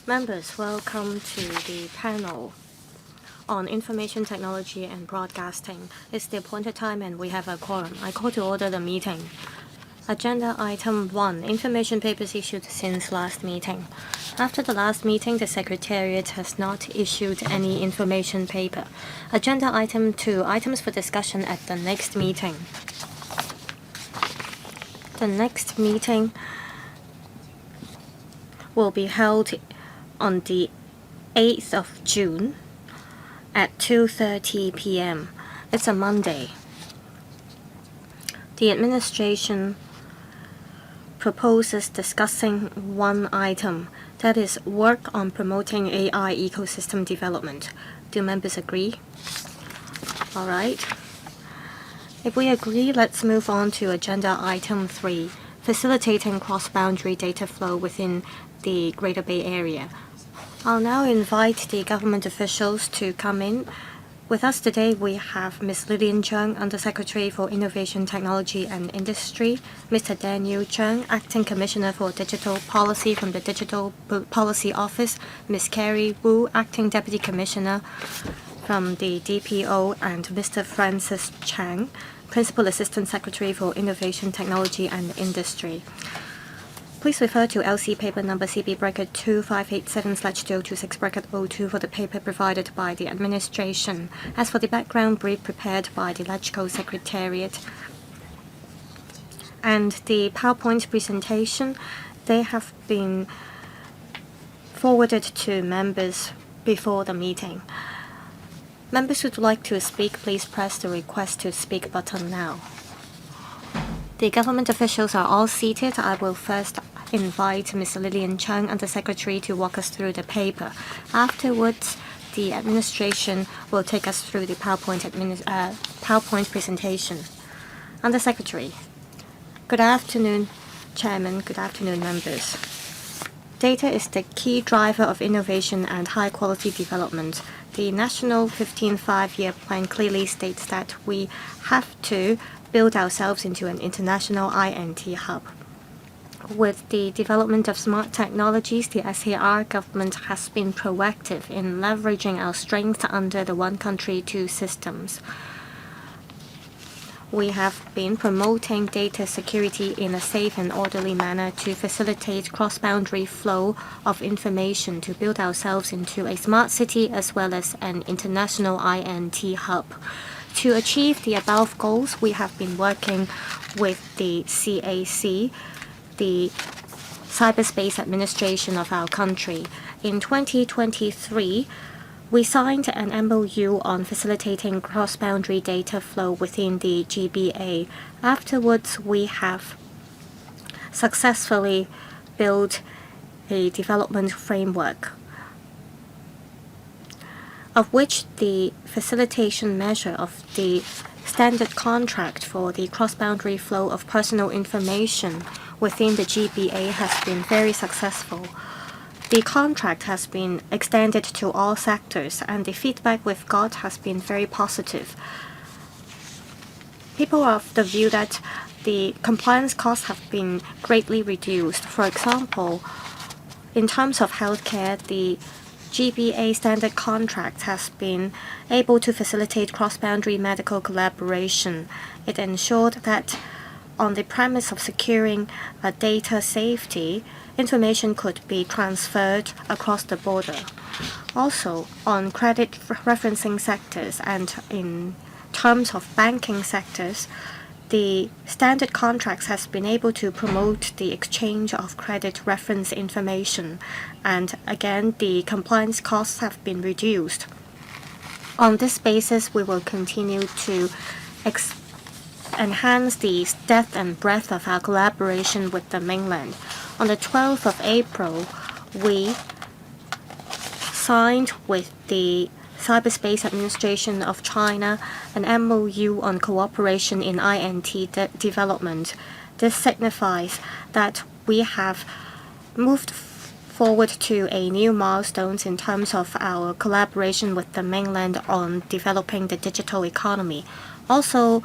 Members, welcome to the panel on Information Technology and Broadcasting. It's the appointed time and we have a quorum. I call to order the meeting. Agenda item 1, information papers issued since last meeting. After the last meeting, the Secretariat has not issued any information paper. Agenda item 2, items for discussion at the next meeting. The next meeting will be held on the 8th of June at 2:30 p.m. It's a Monday. The administration proposes discussing one item, that is work on promoting AI ecosystem development. Do members agree? All right. If we agree, let's move on to agenda item 3, facilitating cross-boundary data flow within the Greater Bay Area. I'll now invite the government officials to come in. With us today, we have Ms. Lillian Cheung, Undersecretary for Innovation, Technology and Industry, Mr. Daniel Cheung, Acting Commissioner for Digital Policy from the Digital Policy Office, Ms. Carrie Wu, Acting Deputy Commissioner from the DPO, and Mr. Francis Chang, Principal Assistant Secretary for Innovation, Technology and Industry. Please refer to LC paper number CB-2587/026-02 for the paper provided by the administration. As for the background brief prepared by the Legislative Council Secretariat and the PowerPoint presentation, they have been forwarded to members before the meeting. Members who would like to speak, please press the request to speak button now. The government officials are all seated. I will first invite Ms. Lillian Cheung, Undersecretary, to walk us through the paper. Afterwards, the administration will take us through the PowerPoint presentation. Undersecretary. Good afternoon, Chairman. Good afternoon, members. Data is the key driver of innovation and high-quality development. The National 15th Five-Year Plan clearly states that we have to build ourselves into an international INT hub. With the development of smart technologies, the SAR government has been proactive in leveraging our strengths under the One Country, Two Systems. We have been promoting data security in a safe and orderly manner to facilitate cross-boundary flow of information to build ourselves into a smart city as well as an international INT hub. To achieve the above goals, we have been working with the CAC, the cyberspace administration of our country. In 2023, we signed an MOU on facilitating cross-boundary data flow within the GBA. Afterwards, we have successfully built a development framework, of which the facilitation measure of the standard contract for the cross-boundary flow of personal information within the GBA has been very successful. The contract has been extended to all sectors, and the feedback we've got has been very positive. People are of the view that the compliance costs have been greatly reduced. For example, in terms of healthcare, the GBA standard contract has been able to facilitate cross-boundary medical collaboration. It ensured that on the premise of securing data safety, information could be transferred across the border. Also, on credit referencing sectors and in terms of banking sectors, the standard contracts has been able to promote the exchange of credit reference information, and again, the compliance costs have been reduced. On this basis, we will continue to enhance the depth and breadth of our collaboration with the mainland. On the 12th of April, we signed with the Cyberspace Administration of China an MOU on cooperation in INT development. This signifies that we have moved forward to a new milestones in terms of our collaboration with the mainland on developing the digital economy. Also,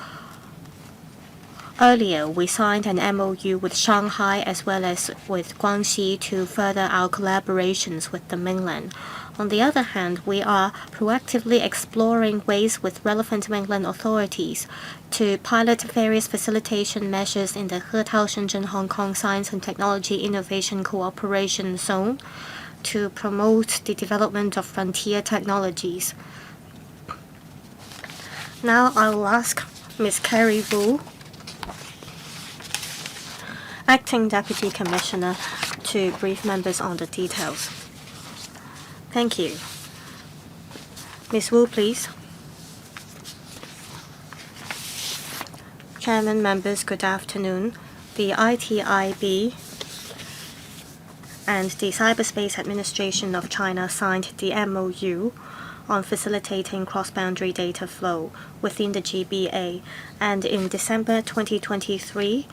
Earlier, we signed an MOU with Shanghai as well as with Guangxi to further our collaborations with the mainland. On the other hand, we are proactively exploring ways with relevant mainland authorities to pilot various facilitation measures in the Hetao-Shenzhen-Hong Kong Science and Technology Innovation Cooperation Zone to promote the development of frontier technologies. Now I will ask Ms. Carrie Wu, Acting Deputy Commissioner, to brief members on the details. Thank you. Ms. Wu, please. Chairman, members, good afternoon. The ITIB and the Cyberspace Administration of China signed the MOU on facilitating cross-boundary data flow within the GBA, and in December 2023,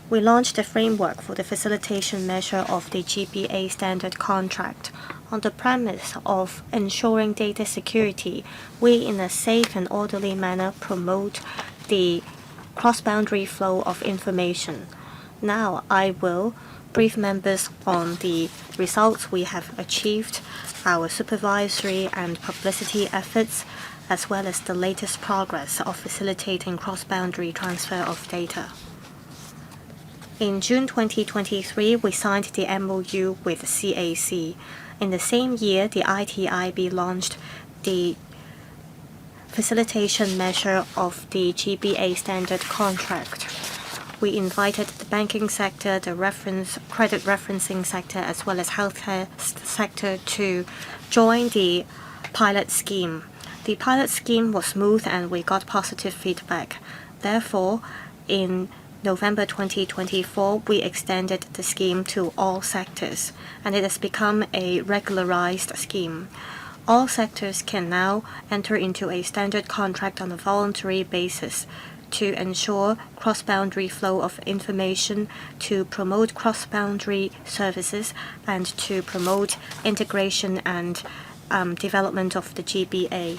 we launched a framework for the facilitation measure of the GBA standard contract. On the premise of ensuring data security, we, in a safe and orderly manner, promote the cross-boundary flow of information. Now I will brief members on the results we have achieved, our supervisory and publicity efforts, as well as the latest progress of facilitating cross-boundary transfer of data. In June 2023, we signed the MOU with CAC. In the same year, the ITIB launched the facilitation measure of the GBA standard contract. We invited the banking sector, the credit referencing sector, as well as healthcare sector to join the pilot scheme. The pilot scheme was smooth and we got positive feedback. Therefore, in November 2024, we extended the scheme to all sectors, and it has become a regularized scheme. All sectors can now enter into a standard contract on a voluntary basis to ensure cross-boundary flow of information, to promote cross-boundary services, and to promote integration and development of the GBA.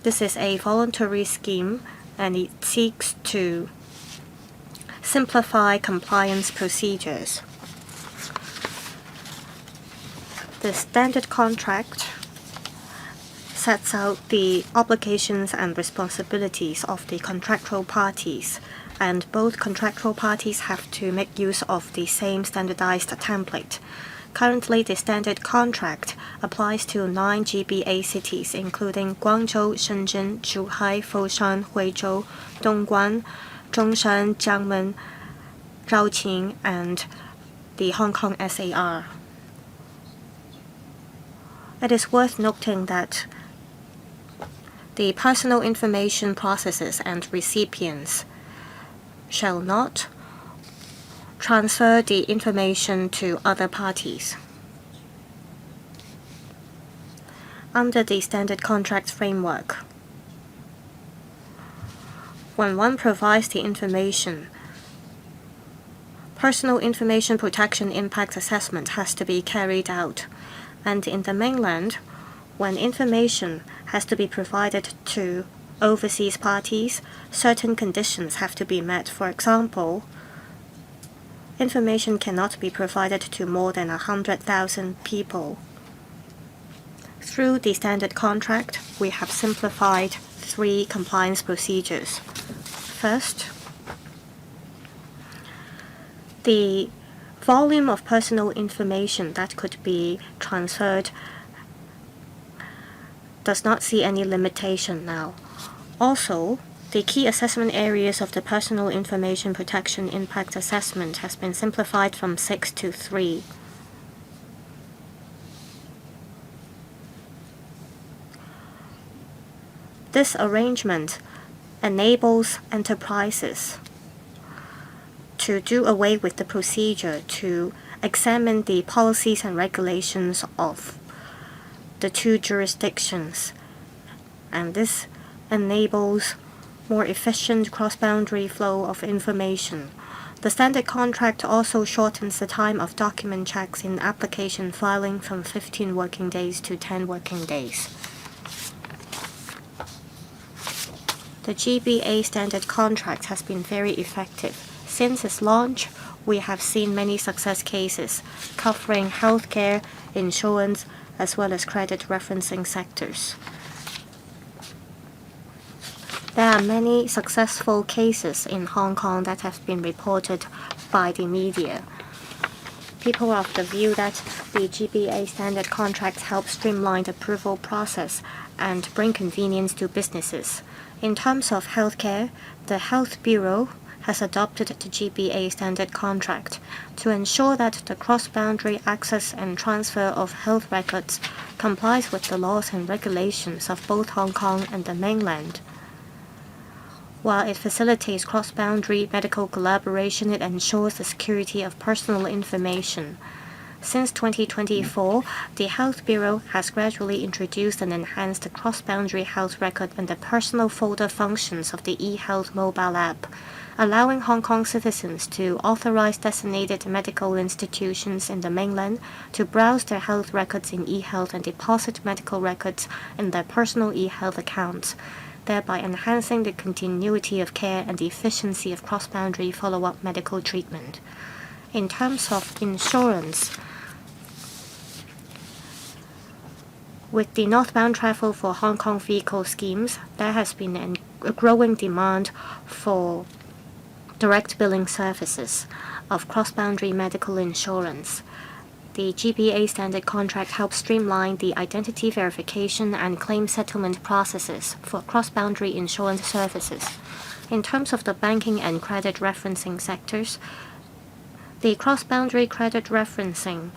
This is a voluntary scheme, and it seeks to simplify compliance procedures. The standard contract sets out the obligations and responsibilities of the contractual parties, and both contractual parties have to make use of the same standardized template. Currently, the standard contract applies to 9 GBA cities, including Guangzhou, Shenzhen, Zhuhai, Foshan, Huizhou, Dongguan, Zhongshan, Jiangmen, Zhaoqing, and the Hong Kong SAR. It is worth noting that the personal information processors and recipients shall not transfer the information to other parties. Under the standard contract framework, when one provides the information, personal information protection impact assessment has to be carried out. And in the mainland, when information has to be provided to overseas parties, certain conditions have to be met. For example, information cannot be provided to more than 100,000 people. Through the standard contract, we have simplified 3 compliance procedures. First, the volume of personal information that could be transferred does not see any limitation now. Also, the key assessment areas of the personal information protection impact assessment has been simplified from 6 to 3. This arrangement enables enterprises to do away with the procedure to examine the policies and regulations of the 2 jurisdictions, and this enables more efficient cross-boundary flow of information. The standard contract also shortens the time of document checks in application filing from 15 working days to 10 working days. The GBA standard contract has been very effective. Since its launch, we have seen many success cases covering healthcare, insurance, as well as credit referencing sectors. There are many successful cases in Hong Kong that have been reported by the media. People are of the view that the GBA standard contracts help streamline the approval process and bring convenience to businesses. In terms of healthcare, the Health Bureau has adopted the GBA standard contract to ensure that the cross-boundary access and transfer of health records complies with the laws and regulations of both Hong Kong and the mainland. While it facilitates cross-boundary medical collaboration, it ensures the security of personal information. Since 2024, the Health Bureau has gradually introduced and enhanced the cross-boundary health record and the personal folder functions of the eHealth mobile app, allowing Hong Kong citizens to authorize designated medical institutions in the mainland to browse their health records in eHealth and deposit medical records in their personal eHealth accounts, thereby enhancing the continuity of care and the efficiency of cross-boundary follow-up medical treatment. In terms of insurance, with the northbound travel for Hong Kong vehicle schemes, there has been a growing demand for direct billing services of cross-boundary medical insurance. The GBA standard contract helps streamline the identity verification and claim settlement processes for cross-boundary insurance services. In terms of the banking and credit referencing sectors, the cross-boundary credit referencing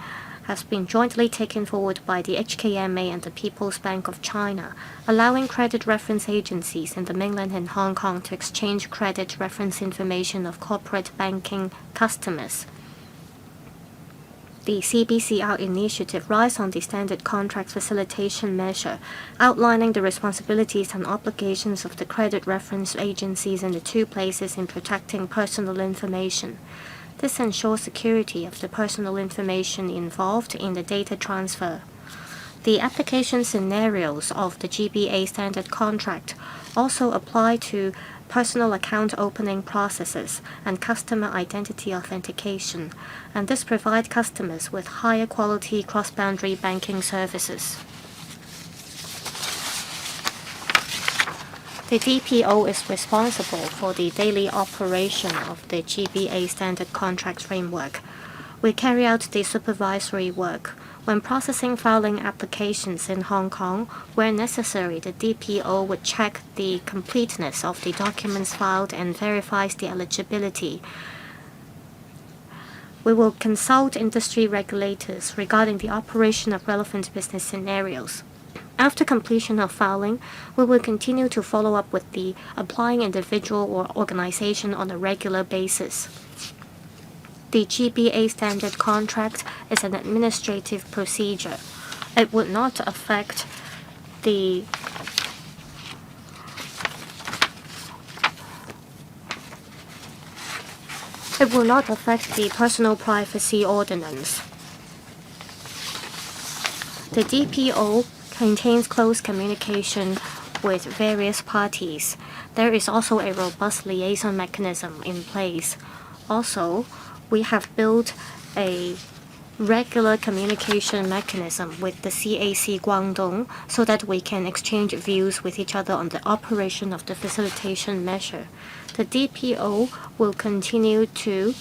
has been jointly taken forward by the HKMA and the People's Bank of China, allowing credit reference agencies in the mainland and Hong Kong to exchange credit reference information of corporate banking customers. The CBCR initiative relies on the standard contract facilitation measure, outlining the responsibilities and obligations of the credit reference agencies in the two places in protecting personal information. This ensures security of the personal information involved in the data transfer. The application scenarios of the GBA standard contract also apply to personal account opening processes and customer identity authentication, and this provides customers with higher quality cross-boundary banking services. The DPO is responsible for the daily operation of the GBA standard contract framework. We carry out the supervisory work. When processing filing applications in Hong Kong, where necessary, the DPO would check the completeness of the documents filed and verifies the eligibility. We will consult industry regulators regarding the operation of relevant business scenarios. After completion of filing, we will continue to follow up with the applying individual or organization on a regular basis. The GBA standard contract is an administrative procedure. It would not affect the personal privacy ordinance. The DPO contains close communication with various parties. There is also a robust liaison mechanism in place. Also, we have built a regular communication mechanism with the CAC Guangdong so that we can exchange views with each other on the operation of the facilitation measure. The DPO will continue to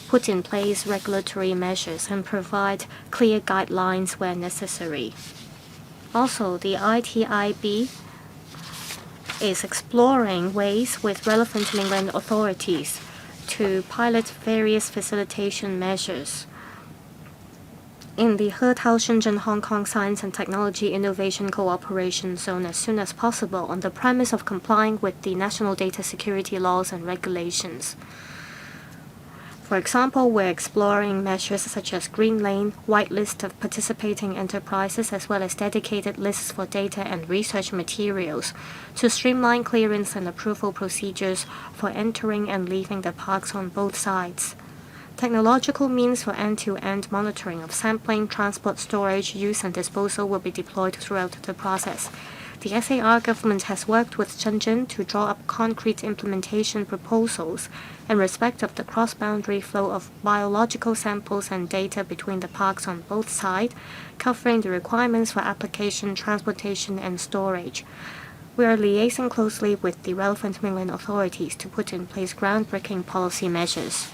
put in place regulatory measures and provide clear guidelines where necessary. Also, the ITIB is exploring ways with relevant mainland authorities to pilot various facilitation measures in the He-Tao Shenzhen Hong Kong Science and Technology Innovation Cooperation Zone as soon as possible on the premise of complying with the national data security laws and regulations. For example, we're exploring measures such as green lane, whitelist of participating enterprises, as well as dedicated lists for data and research materials to streamline clearance and approval procedures for entering and leaving the parks on both sides. Technological means for end-to-end monitoring of sampling, transport, storage, use, and disposal will be deployed throughout the process. The SAR government has worked with Shenzhen to draw up concrete implementation proposals in respect of the cross-boundary flow of biological samples and data between the parks on both sides, covering the requirements for application, transportation, and storage. We are liaising closely with the relevant mainland authorities to put in place groundbreaking policy measures.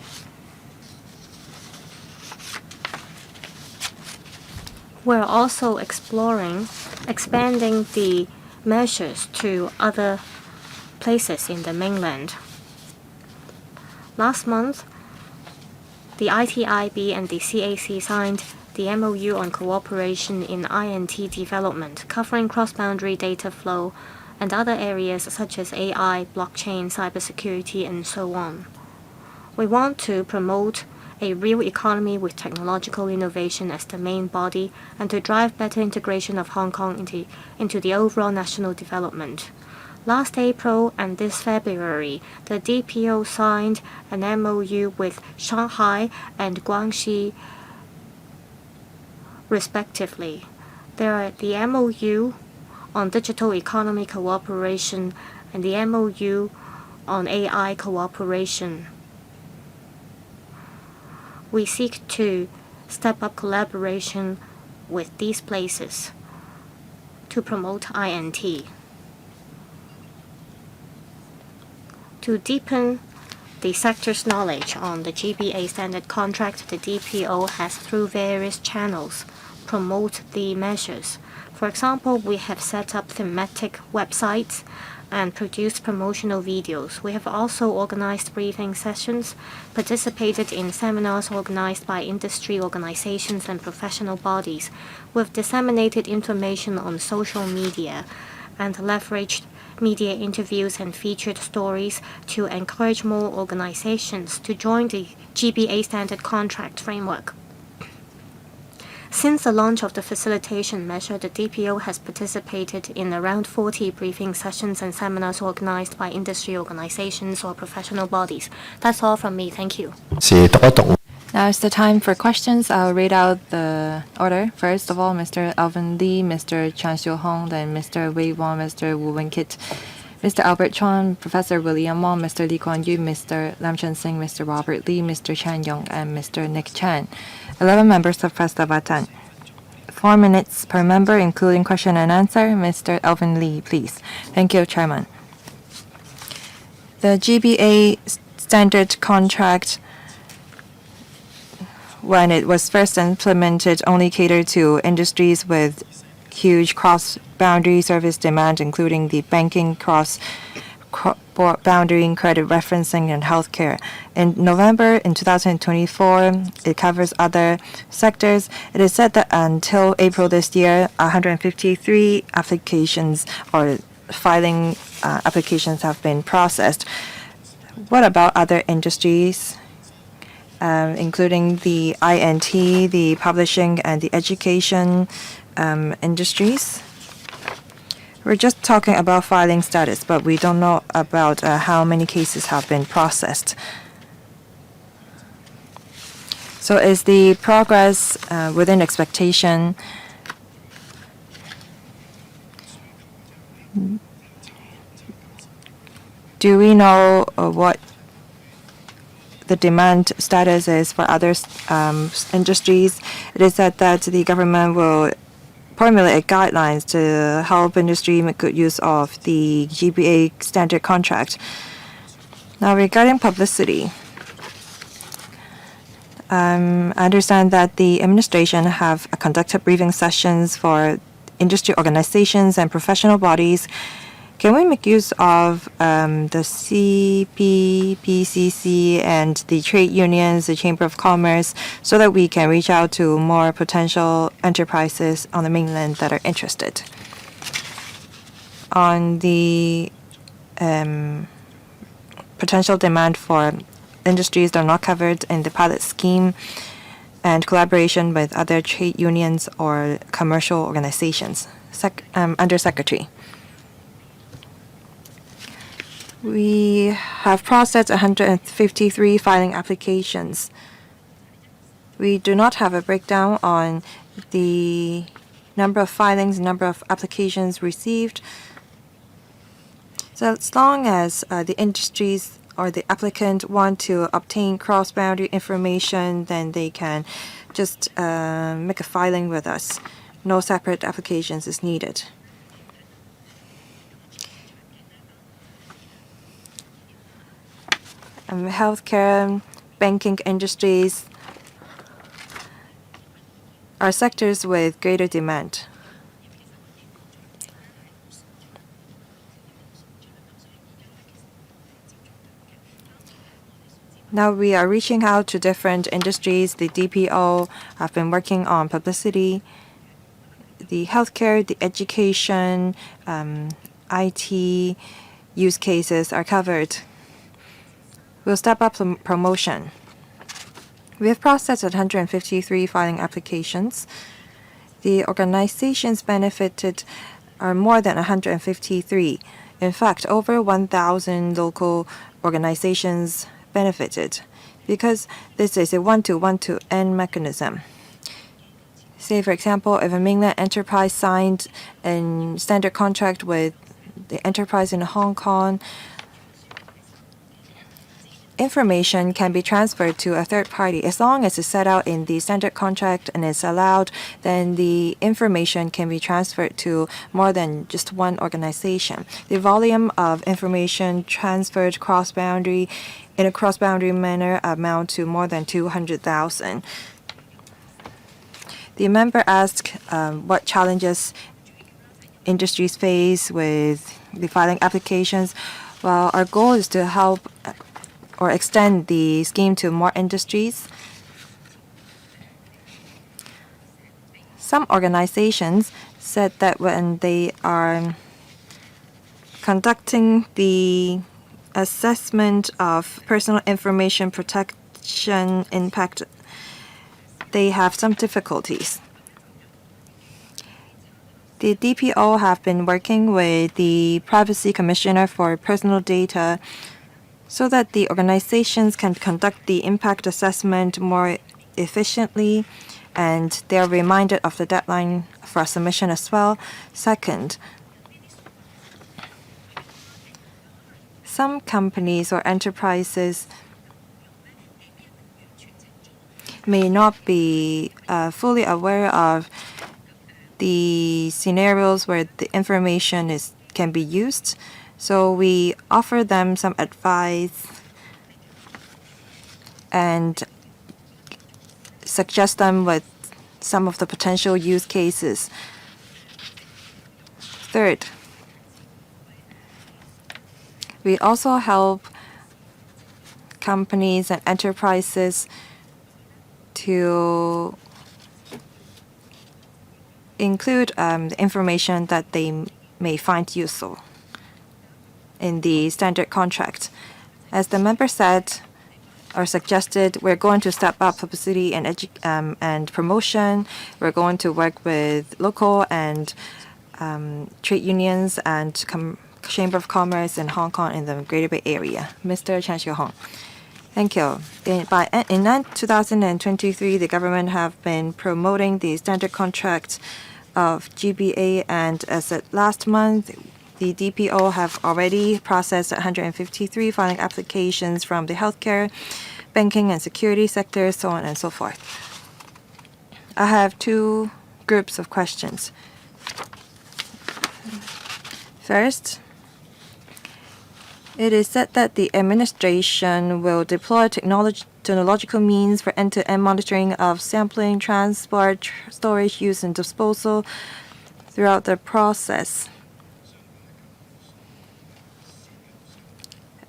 We're also exploring expanding the measures to other places in the mainland. Last month, the ITIB and the CAC signed the MOU on cooperation in INT development, covering cross-boundary data flow and other areas such as AI, blockchain, cybersecurity, and so on. We want to promote a real economy with technological innovation as the main body and to drive better integration of Hong Kong into the overall national development. Last April and this February, the DPO signed an MOU with Shanghai and Guangxi respectively. There are the MOU on digital economy cooperation and the MOU on AI cooperation. We seek to step up collaboration with these places to promote INT. To deepen the sector's knowledge on the GBA standard contract, the DPO has, through various channels, promote the measures. For example, we have set up thematic websites and produced promotional videos. We have also organized briefing sessions, participated in seminars organized by industry organizations and professional bodies. We've disseminated information on social media and leveraged media interviews and featured stories to encourage more organizations to join the GBA standard contract framework. Since the launch of the facilitation measure, the DPO has participated in around 40 briefing sessions and seminars organized by industry organizations or professional bodies. That's all from me. Thank you. Now is the time for questions. I'll read out the order. First of all, Mr. Alvin Lee, Mr. Chan Xiu-Hong, then Mr. Wei Wang, Mr. Wu Wen-kit, Mr. Albert Chuan, Professor William Wong, Mr. Lee Kuan Yew, Mr. Lam Chen-sing, Mr. Robert Lee, Mr. Chan Yong, and Mr. Nick Chan. 11 members have pressed the button. 4 minutes per member, including question and answer. Mr. Alvin Lee, please. Thank you, Chairman. The GBA standard contract, when it was first implemented, only catered to industries with huge cross-boundary service demand, including the banking, cross-boundary credit referencing, and healthcare. In November in 2024, it covers other sectors. It is said that until April this year, 153 applications or filing applications have been processed. What about other industries? Including the INT, the publishing, and the education industries. We're just talking about filing status, but we don't know about how many cases have been processed. So is the progress within expectation? Do we know what the demand status is for other industries? It is said that the government will formulate guidelines to help industry make good use of the GBA standard contract. Now, regarding publicity, I understand that the administration have conducted briefing sessions for industry organizations and professional bodies. Can we make use of the CPPCC and the trade unions, the Chamber of Commerce, so that we can reach out to more potential enterprises on the mainland that are interested? On the potential demand for industries that are not covered in the pilot scheme and collaboration with other trade unions or commercial organizations. Undersecretary. We have processed 153 filing applications. We do not have a breakdown on the number of filings, number of applications received. So as long as the industries or the applicant want to obtain cross-boundary information, then they can just make a filing with us. No separate applications is needed. Healthcare, banking industries are sectors with greater demand. Now we are reaching out to different industries. The DPO have been working on publicity. The healthcare, the education, IT use cases are covered. We'll step up promotion. We have processed 153 filing applications. The organizations benefited are more than 153. In fact, over 1,000 local organizations benefited because this is a one-to-one-to-N mechanism. Say, for example, if a mainland enterprise signed a standard contract with the enterprise in Hong Kong, information can be transferred to a third party. As long as it's set out in the standard contract and it's allowed, then the information can be transferred to more than just one organization. The volume of information transferred cross-boundary in a cross-boundary manner amount to more than 200,000. The member asked what challenges industries face with the filing applications. Well, our goal is to help or extend the scheme to more industries. Some organizations said that when they are conducting the assessment of personal information protection impact, they have some difficulties. The DPO have been working with the Privacy Commissioner for Personal Data so that the organizations can conduct the impact assessment more efficiently, and they are reminded of the deadline for submission as well. Second, some companies or enterprises may not be fully aware of the scenarios where the information can be used. So we offer them some advice and suggest them with some of the potential use cases. Third, we also help companies and enterprises to include the information that they may find useful in the standard contract. As the member said or suggested, we're going to step up publicity and promotion. We're going to work with local and trade unions and Chamber of Commerce in Hong Kong in the Greater Bay Area. Mr. Chan Xiu-Hong. Thank you. In 2023, the government have been promoting the standard contract of GBA, and as of last month, the DPO have already processed 153 filing applications from the healthcare, banking and security sectors, so on and so forth. I have two groups of questions. First, it is said that the administration will deploy technological means for end-to-end monitoring of sampling, transport, storage, use, and disposal throughout the process.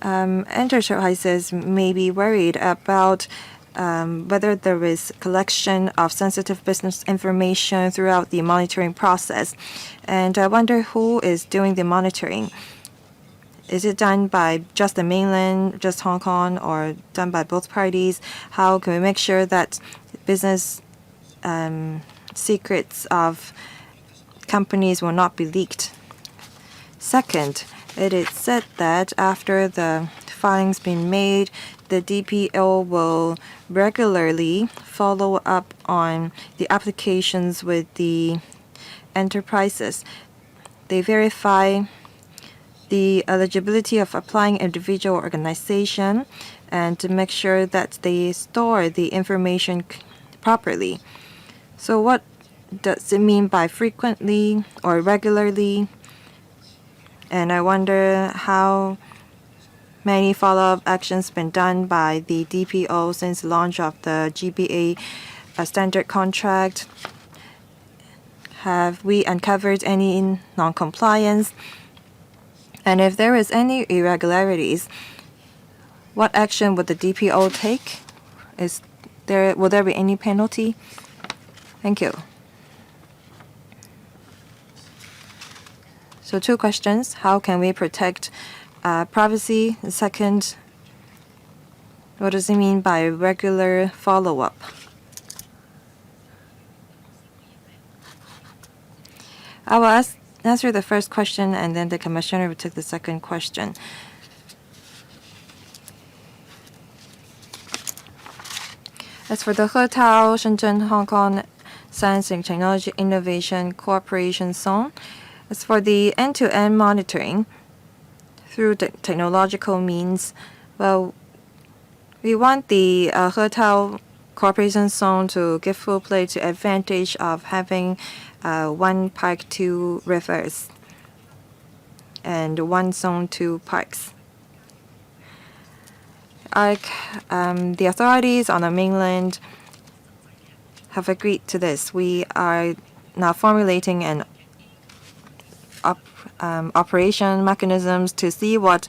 Enterprises may be worried about whether there is collection of sensitive business information throughout the monitoring process. And I wonder who is doing the monitoring. Is it done by just the mainland, just Hong Kong, or done by both parties? How can we make sure that business secrets of companies will not be leaked? Second, it is said that after the filings been made, the DPO will regularly follow up on the applications with the enterprises. They verify the eligibility of applying individual organization and to make sure that they store the information properly. So what does it mean by frequently or regularly? And I wonder how many follow-up actions been done by the DPO since the launch of the GBA standard contract. Have we uncovered any non-compliance? And if there is any irregularities, what action would the DPO take? Will there be any penalty? Thank you. So 2 questions. How can we protect privacy? And second, what does it mean by regular follow-up? I will answer the first question, and then the Commissioner will take the second question. As for the Hetao Shenzhen Hong Kong Science and Technology Innovation Cooperation Zone, as for the end-to-end monitoring through the technological means, well, we want the Hetao Cooperation Zone to give full play to advantage of having 1 park, 2 rivers, and 1 zone, 2 parks. The authorities on the mainland have agreed to this. We are now formulating an operation mechanisms to see what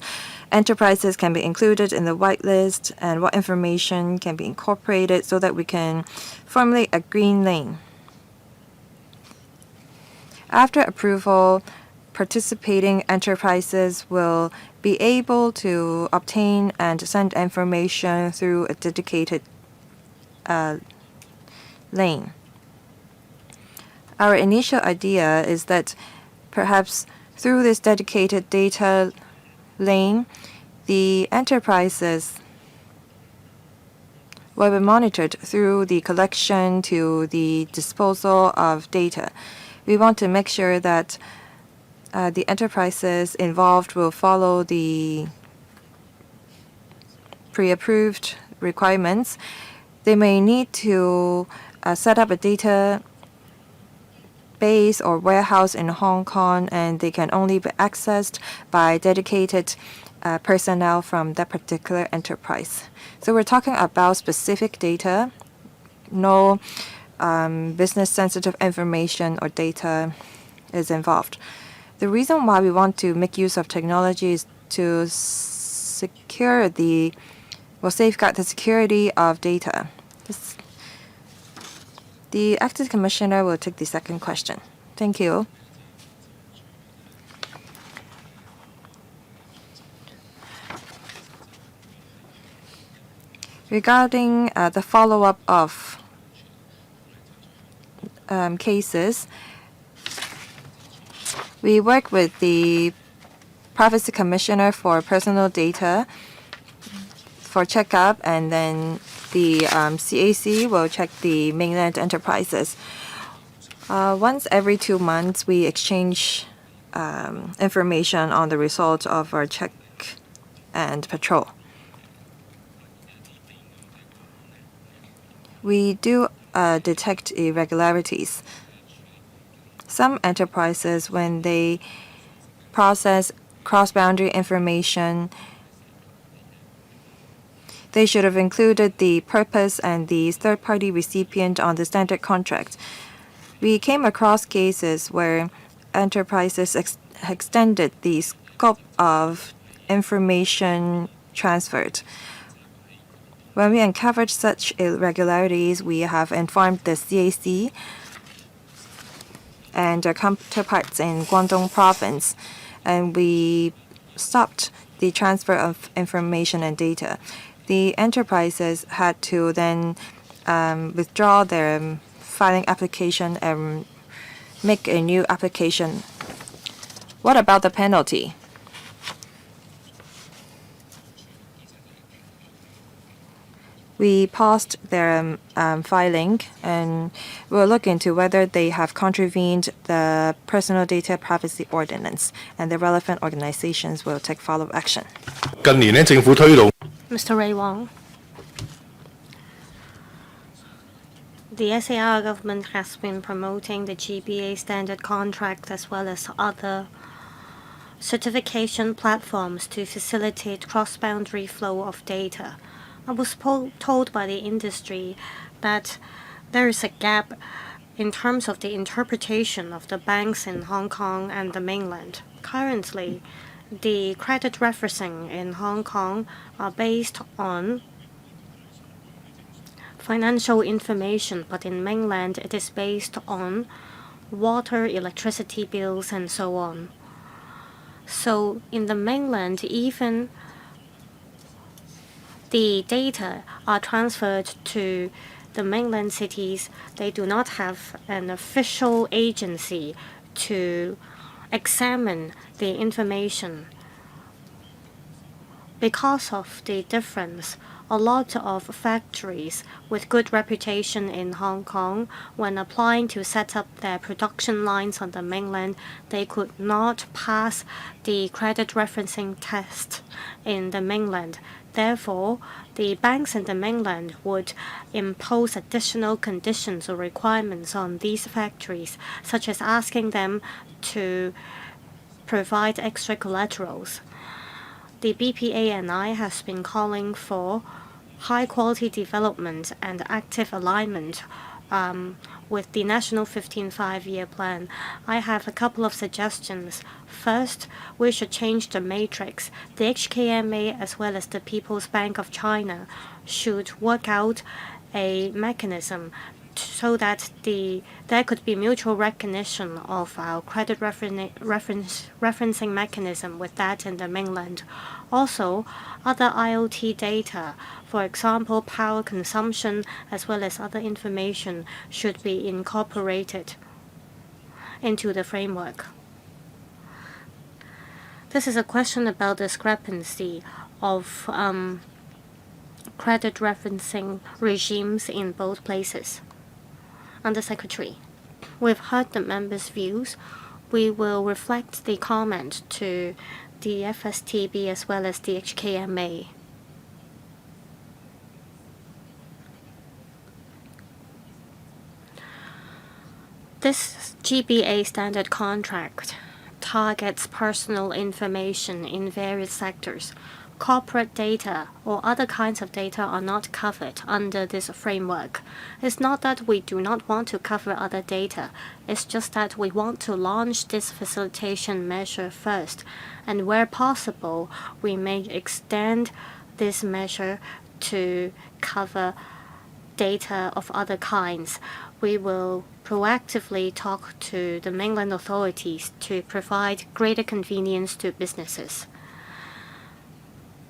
enterprises can be included in the whitelist and what information can be incorporated so that we can formulate a green lane. After approval, participating enterprises will be able to obtain and send information through a dedicated lane. Our initial idea is that perhaps through this dedicated data lane, the enterprises will be monitored through the collection to the disposal of data. We want to make sure that the enterprises involved will follow the pre-approved requirements. They may need to set up a data base or warehouse in Hong Kong, and they can only be accessed by dedicated personnel from that particular enterprise. So we're talking about specific data, no business sensitive information or data is involved. The reason why we want to make use of technology is to safeguard the security of data. The Acting Commissioner will take the second question. Thank you. Regarding the follow-up of cases, we work with the Privacy Commissioner for personal data for checkup, and then the CAC will check the mainland enterprises. Once every 2 months, we exchange information on the results of our check and patrol. We do detect irregularities. Some enterprises, when they process cross-boundary information, they should have included the purpose and the third-party recipient on the standard contract. We came across cases where enterprises extended the scope of information transferred. When we uncovered such irregularities, we have informed the CAC and our counterparts in Guangdong province, and we stopped the transfer of information and data. The enterprises had to then withdraw their filing application and make a new application. What about the penalty? we paused their filing, and we'll look into whether they have contravened the Personal Data Privacy Ordinance, and the relevant organizations will take follow-up action. 近年呢，政府推動 Mr. Ray Wong. The SAR government has been promoting the GBA standard contract as well as other certification platforms to facilitate cross-boundary flow of data. I was told by the industry that there is a gap in terms of the interpretation of the banks in Hong Kong and the mainland. Currently, the credit referencing in Hong Kong are based on financial information, but in mainland it is based on water, electricity bills, and so on. So in the mainland, even the data are transferred to the mainland cities, they do not have an official agency to examine the information. Because of the difference, a lot of factories with good reputation in Hong Kong, when applying to set up their production lines on the mainland, they could not pass the credit referencing test in the mainland. Therefore, the banks in the mainland would impose additional conditions or requirements on these factories, such as asking them to provide extra collaterals. The BPA and I has been calling for high-quality development and active alignment with the National 15th Five-Year Plan. I have a couple of suggestions. First, we should change the matrix. The HKMA as well as the People's Bank of China should work out a mechanism so that there could be mutual recognition of our credit referencing mechanism with that in the mainland. Also, other IoT data, for example, power consumption as well as other information, should be incorporated into the framework. This is a question about discrepancy of credit referencing regimes in both places. Under Secretary, we've heard the members' views. We will reflect the comment to the FSTB as well as the HKMA. This GBA standard contract targets personal information in various sectors. Corporate data or other kinds of data are not covered under this framework. It's not that we do not want to cover other data. It's just that we want to launch this facilitation measure first, and where possible, we may extend this measure to cover data of other kinds. We will proactively talk to the mainland authorities to provide greater convenience to businesses.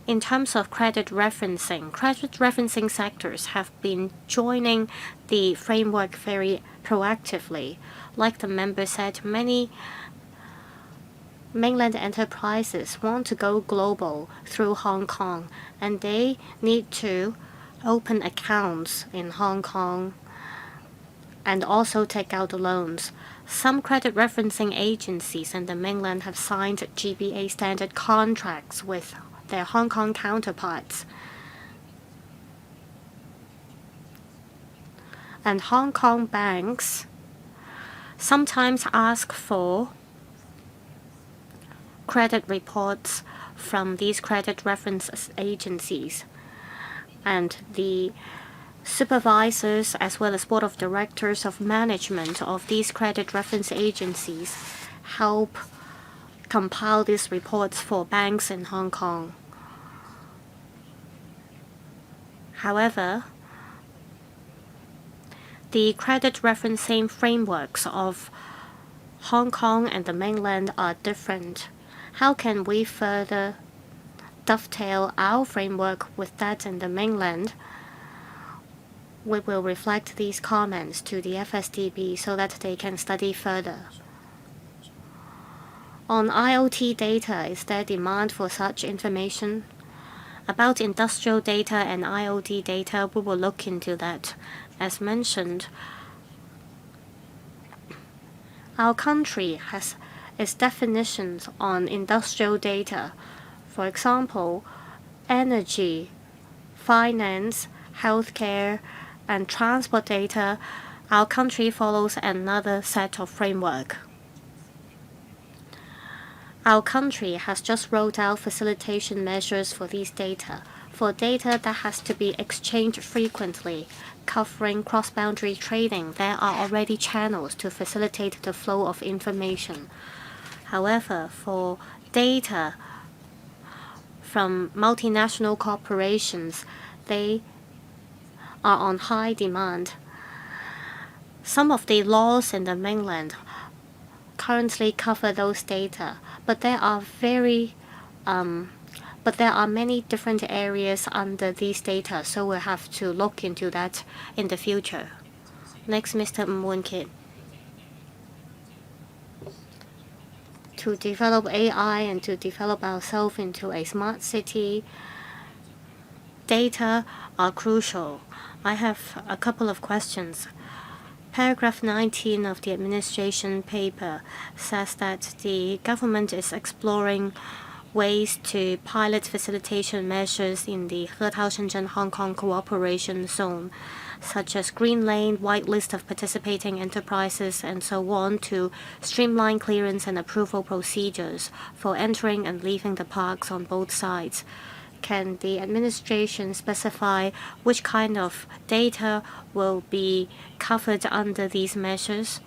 In terms of credit referencing sectors have been joining the framework very proactively. Like the member said, many mainland enterprises want to go global through Hong Kong, and they need to open accounts in Hong Kong and also take out loans. Some credit referencing agencies in the mainland have signed GBA standard contracts with their Hong Kong counterparts. And Hong Kong banks sometimes ask for credit reports from these credit reference agencies. And the supervisors as well as board of directors of management of these credit reference agencies help compile these reports for banks in Hong Kong. However, the credit referencing frameworks of Hong Kong and the mainland are different. How can we further dovetail our framework with that in the mainland? We will reflect these comments to the FSDB so that they can study further. On IoT data, is there demand for such information? About industrial data and IoT data, we will look into that. As mentioned, our country has its definitions on industrial data. For example, energy, finance, healthcare, and transport data. Our country follows another set of framework. Our country has just rolled out facilitation measures for these data. For data that has to be exchanged frequently, covering cross-boundary trading, there are already channels to facilitate the flow of information. However, for data from multinational corporations, they are on high demand. Some of the laws in the mainland currently cover those data, but there are many different areas under these data, so we'll have to look into that in the future. Next, Mr. Mwunkit. To develop AI and to develop ourselves into a smart city, data are crucial. I have a couple of questions. Paragraph 19 of the administration paper says that the government is exploring ways to pilot facilitation measures in the Hetao-Shenzhen-Hong Kong cooperation zone, such as green lane, white list of participating enterprises, and so on, to streamline clearance and approval procedures for entering and leaving the parks on both sides. Can the administration specify which kind of data will be covered under these measures?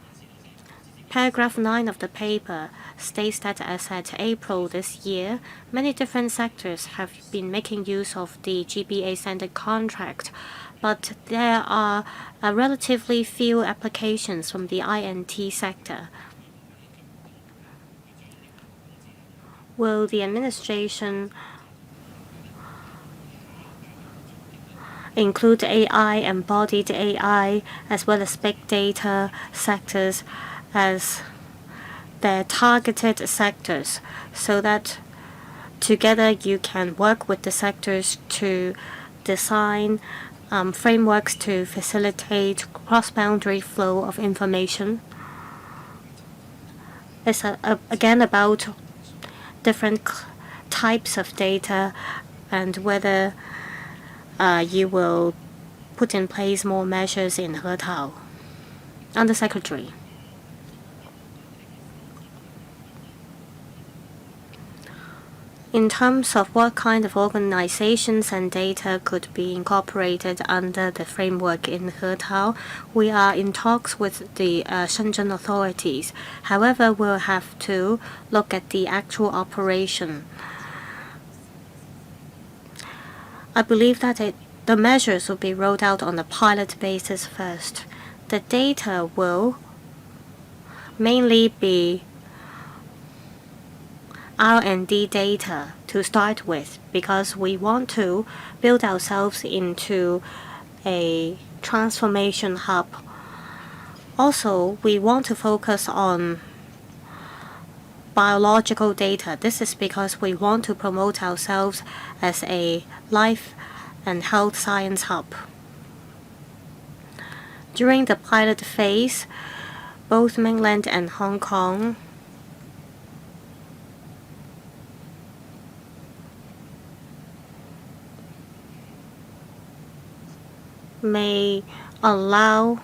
Paragraph 9 of the paper states that as at April this year, many different sectors have been making use of the GBA standard contract, but there are relatively few applications from the INT sector. Will the administration include AI, embodied AI, as well as big data sectors as their targeted sectors, so that together you can work with the sectors to design frameworks to facilitate cross-boundary flow of information? It's again about different types of data and whether you will put in place more measures in Hetao. Undersecretary. In terms of what kind of organizations and data could be incorporated under the framework in Hetao, we are in talks with the Shenzhen authorities. However, we'll have to look at the actual operation. I believe that the measures will be rolled out on a pilot basis first. The data will mainly be R&D data to start with, because we want to build ourselves into a transformation hub. Also, we want to focus on biological data. This is because we want to promote ourselves as a life and health science hub. During the pilot phase, both mainland and Hong Kong may allow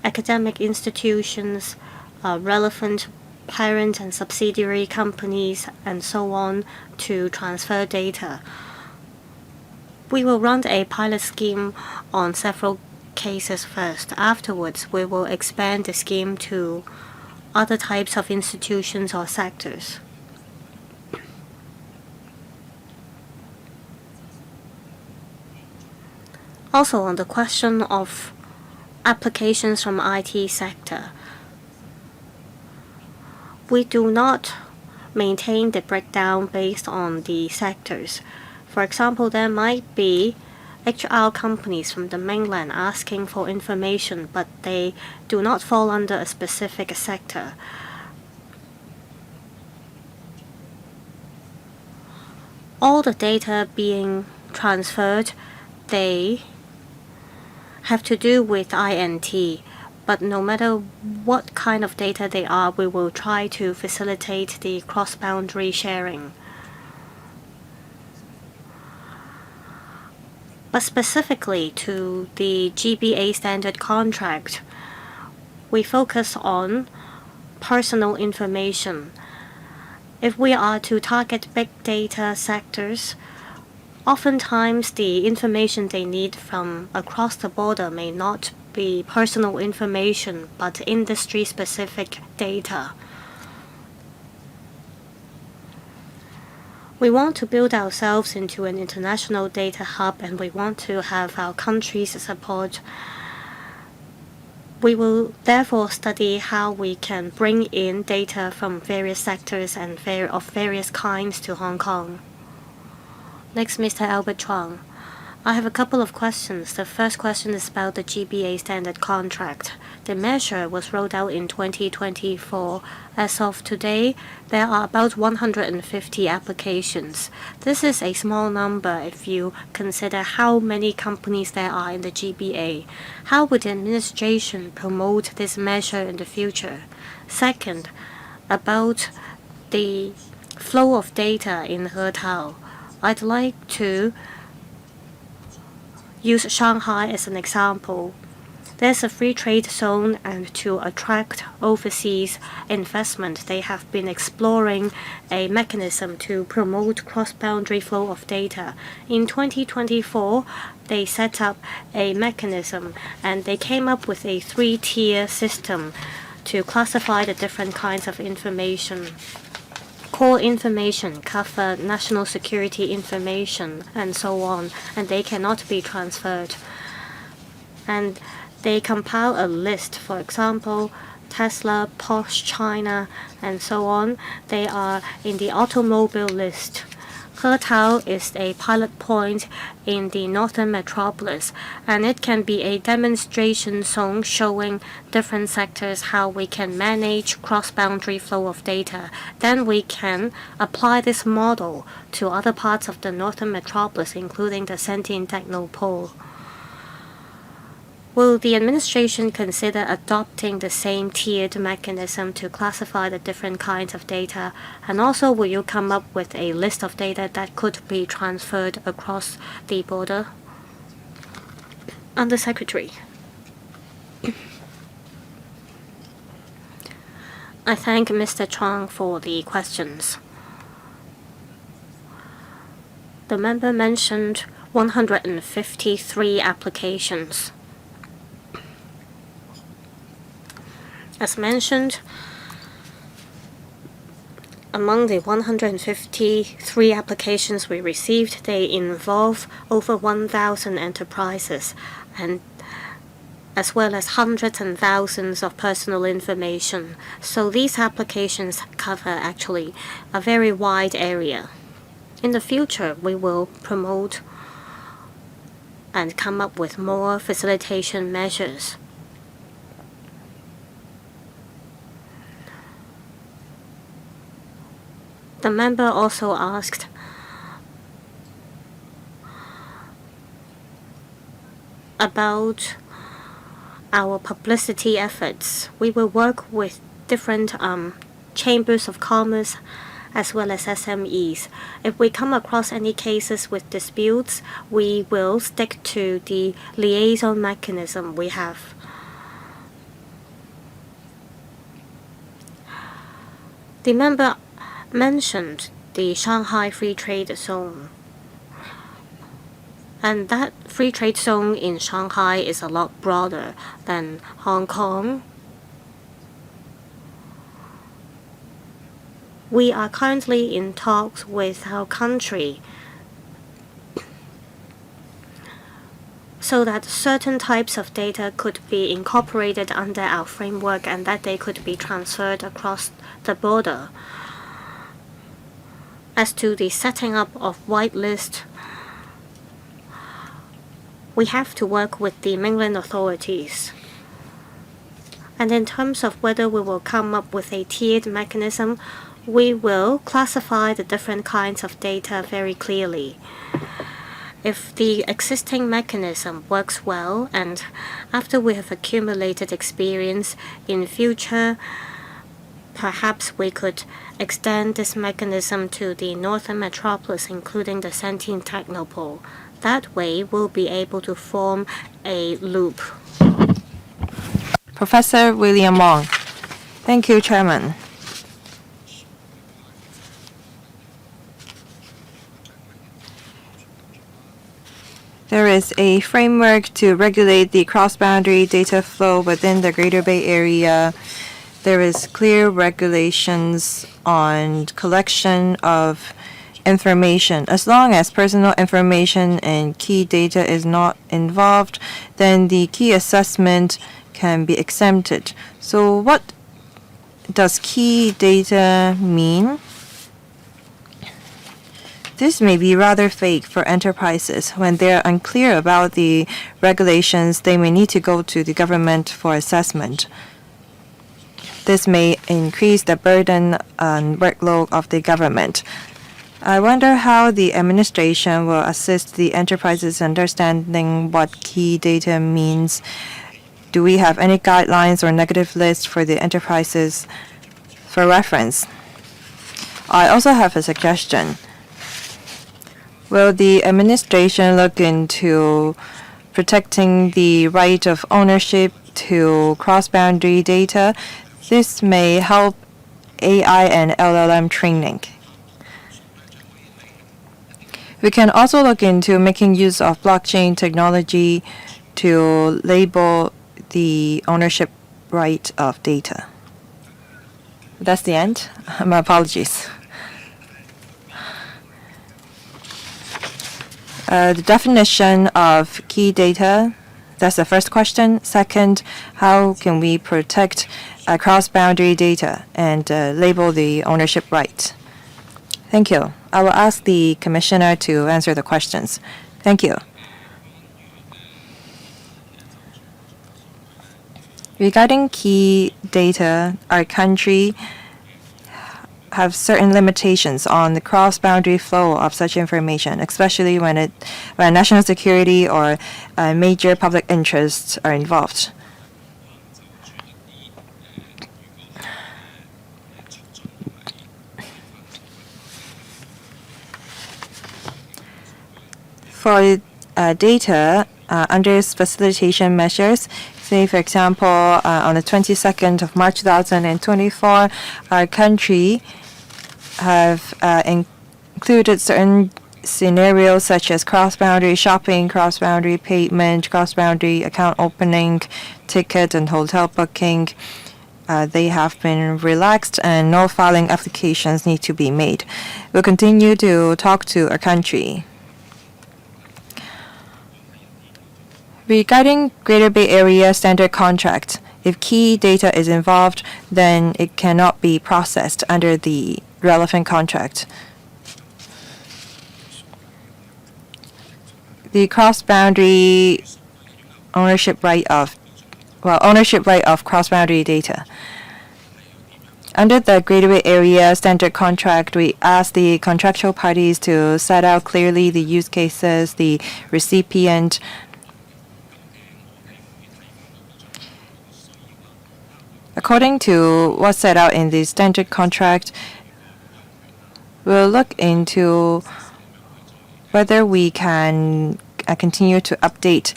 academic institutions, relevant parent and subsidiary companies, and so on, to transfer data. We will run a pilot scheme on several cases first. Afterwards, we will expand the scheme to other types of institutions or sectors. Also, on the question of applications from IT sector, we do not maintain the breakdown based on the sectors. For example, there might be HR companies from the mainland asking for information, but they do not fall under a specific sector. all the data being transferred, they have to do with INT. But no matter what kind of data they are, we will try to facilitate the cross-boundary sharing. But specifically to the GBA standard contract, we focus on personal information. If we are to target big data sectors, oftentimes the information they need from across the border may not be personal information, but industry-specific data. We want to build ourselves into an international data hub, and we want to have our country's support. We will therefore study how we can bring in data from various sectors and of various kinds to Hong Kong. Next, Mr. Albert Chuang. I have a couple of questions. The first question is about the GBA standard contract. The measure was rolled out in 2024. As of today, there are about 150 applications. This is a small number if you consider how many companies there are in the GBA. How would the administration promote this measure in the future? Second, about the flow of data in Hetao. I'd like to use Shanghai as an example. There's a free trade zone, and to attract overseas investment, they have been exploring a mechanism to promote cross-boundary flow of data. In 2024, they set up a mechanism, and they came up with a 3-tier system to classify the different kinds of information. Core information cover national security information and so on, and they cannot be transferred. And they compile a list, for example, Tesla, Porsche, China, and so on. They are in the automobile list. Hetao is a pilot point in the northern metropolis, and it can be a demonstration zone showing different sectors how we can manage cross-boundary flow of data. Then we can apply this model to other parts of the northern metropolis, including the Sentian Technopole. Will the administration consider adopting the same tiered mechanism to classify the different kinds of data? And also, will you come up with a list of data that could be transferred across the border? Under Secretary. I thank Mr. Chuang for the questions. The member mentioned 153 applications. As mentioned, among the 153 applications we received, they involve over 1,000 enterprises, and as well as hundreds and thousands of personal information. So these applications cover actually a very wide area. In the future, we will promote and come up with more facilitation measures. The member also asked about our publicity efforts. We will work with different chambers of commerce as well as SMEs. If we come across any cases with disputes, we will stick to the liaison mechanism we have. The member mentioned the Shanghai Free Trade Zone. And that free trade zone in Shanghai is a lot broader than Hong Kong. We are currently in talks with our country so that certain types of data could be incorporated under our framework and that they could be transferred across the border. As to the setting up of whitelist, we have to work with the mainland authorities. And in terms of whether we will come up with a tiered mechanism, we will classify the different kinds of data very clearly. If the existing mechanism works well, and after we have accumulated experience in future, perhaps we could extend this mechanism to the northern metropolis, including the Sentient Technopole. That way, we'll be able to form a loop. Professor William Wong. Thank you, Chairman. There is a framework to regulate the cross-boundary data flow within the Greater Bay Area. There is clear regulations on collection of information. As long as personal information and key data is not involved, then the key assessment can be exempted. So what does key data mean? This may be rather vague for enterprises. When they're unclear about the regulations, they may need to go to the government for assessment. This may increase the burden and workload of the government. I wonder how the administration will assist the enterprises understanding what key data means. Do we have any guidelines or negative lists for the enterprises for reference? I also have a suggestion. Will the administration look into protecting the right of ownership to cross-boundary data? This may help AI and LLM training. We can also look into making use of blockchain technology to label the ownership right of data. That's the end. My apologies. The definition of key data, that's the first question. Second, how can we protect cross-boundary data and label the ownership right? Thank you. I will ask the Commissioner to answer the questions. Thank you. Regarding key data, our country have certain limitations on the cross-boundary flow of such information, especially when national security or major public interests are involved. For data under facilitation measures, say, for example, on the 22nd of March 2024, our country have included certain scenarios such as cross-boundary shopping, cross-boundary payment, cross-boundary account opening, ticket and hotel booking. They have been relaxed and no filing applications need to be made. We'll continue to talk to our country. Regarding Greater Bay Area standard contract, if key data is involved, then it cannot be processed under the relevant contract. The cross-boundary ownership right of cross-boundary data. Under the Greater Bay Area standard contract, we ask the contractual parties to set out clearly the use cases, the recipient, according to what's set out in the standard contract. We'll look into whether we can continue to update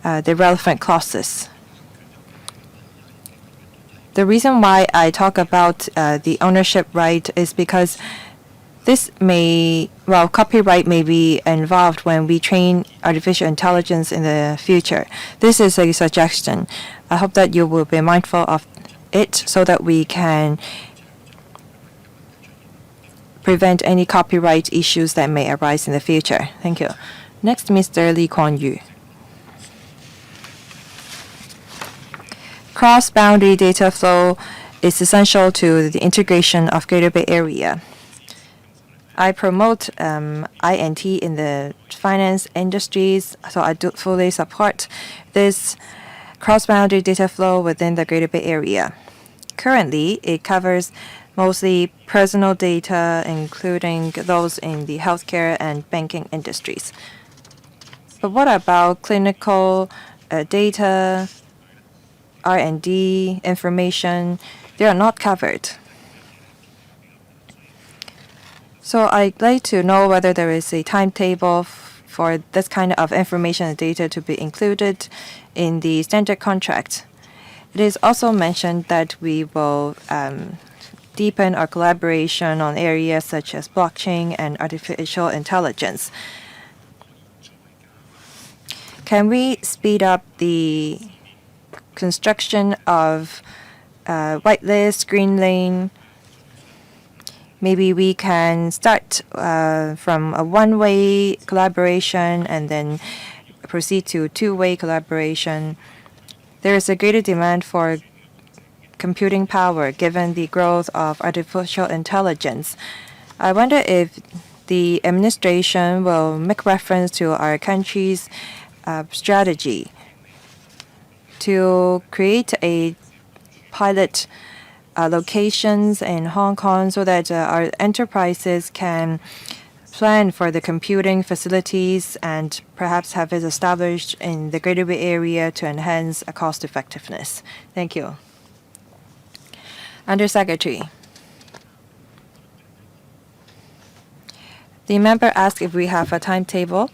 the relevant clauses. The reason why I talk about the ownership right is because copyright may be involved when we train artificial intelligence in the future. This is a suggestion. I hope that you will be mindful of it so that we can prevent any copyright issues that may arise in the future. Thank you. Next, Mr. Lee Kuan Yew. Cross-boundary data flow is essential to the integration of Greater Bay Area. I promote INT in the finance industries, so I do fully support this cross-boundary data flow within the Greater Bay Area. Currently, it covers mostly personal data, including those in the healthcare and banking industries. But what about clinical data, R&D information? They are not covered. So I'd like to know whether there is a timetable for this kind of information and data to be included in the standard contract. It is also mentioned that we will deepen our collaboration on areas such as blockchain and artificial intelligence. Can we speed up the construction of whitelist, green lane? Maybe we can start from a one-way collaboration and then proceed to two-way collaboration. There is a greater demand for computing power given the growth of artificial intelligence. I wonder if the administration will make reference to our country's strategy to create a pilot locations in Hong Kong so that our enterprises can plan for the computing facilities and perhaps have it established in the Greater Bay Area to enhance cost effectiveness. Thank you. Undersecretary. The member asked if we have a timetable.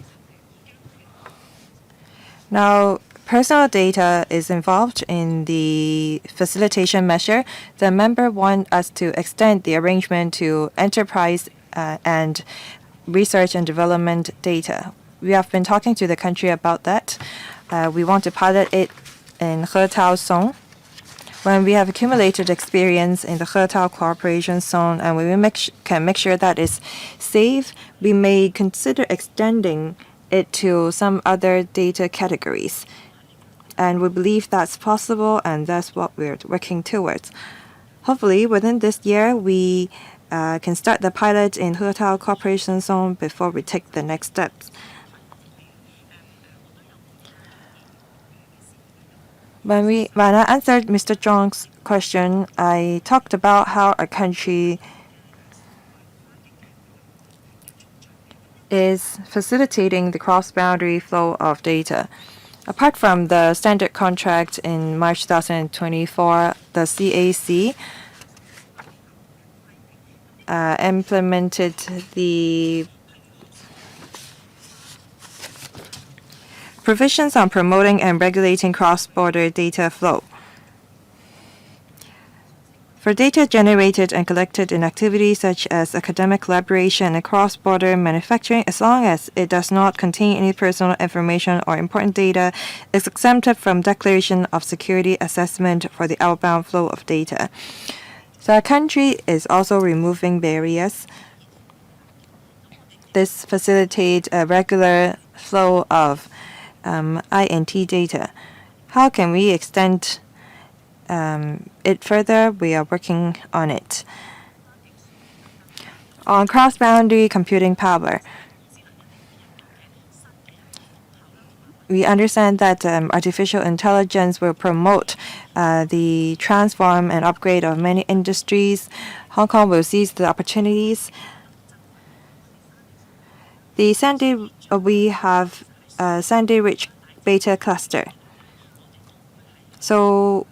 Now, personal data is involved in the facilitation measure. The member wants us to extend the arrangement to enterprise and research and development data. We have been talking to the country about that. We want to pilot it in Hetao Zone. When we have accumulated experience in the Hetao Cooperation Zone and we can make sure that it's safe, we may consider extending it to some other data categories. And we believe that's possible, and that's what we're working towards. Hopefully, within this year, we can start the pilot in Hetao Cooperation Zone before we take the next steps. When I answered Mr. Zhang's question, I talked about how our country is facilitating the cross-boundary flow of data. Apart from the standard contract in March 2024, the CAC implemented the provisions on promoting and regulating cross-border data flow. For data generated and collected in activities such as academic collaboration and cross-border manufacturing, as long as it does not contain any personal information or important data, is exempted from declaration of security assessment for the outbound flow of data. So our country is also removing barriers. This facilitates a regular flow of INT data. How can we extend it further? We are working on it. On cross-boundary computing power, we understand that artificial intelligence will promote the transform and upgrade of many industries. Hong Kong will seize the opportunities. We have Sandy Ridge Beta Cluster. So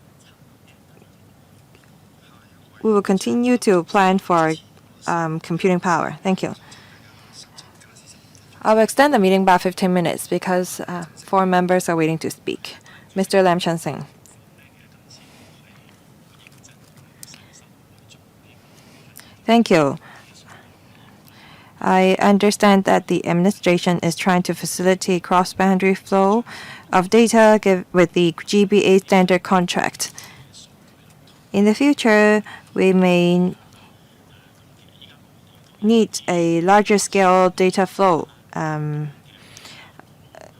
we will continue to plan for computing power. Thank you. I will extend the meeting by 15 minutes because 4 members are waiting to speak. Mr. Lam Chansing. Thank you. I understand that the administration is trying to facilitate cross-boundary flow of data with the GBA standard contract. In the future, we may need a larger scale data flow.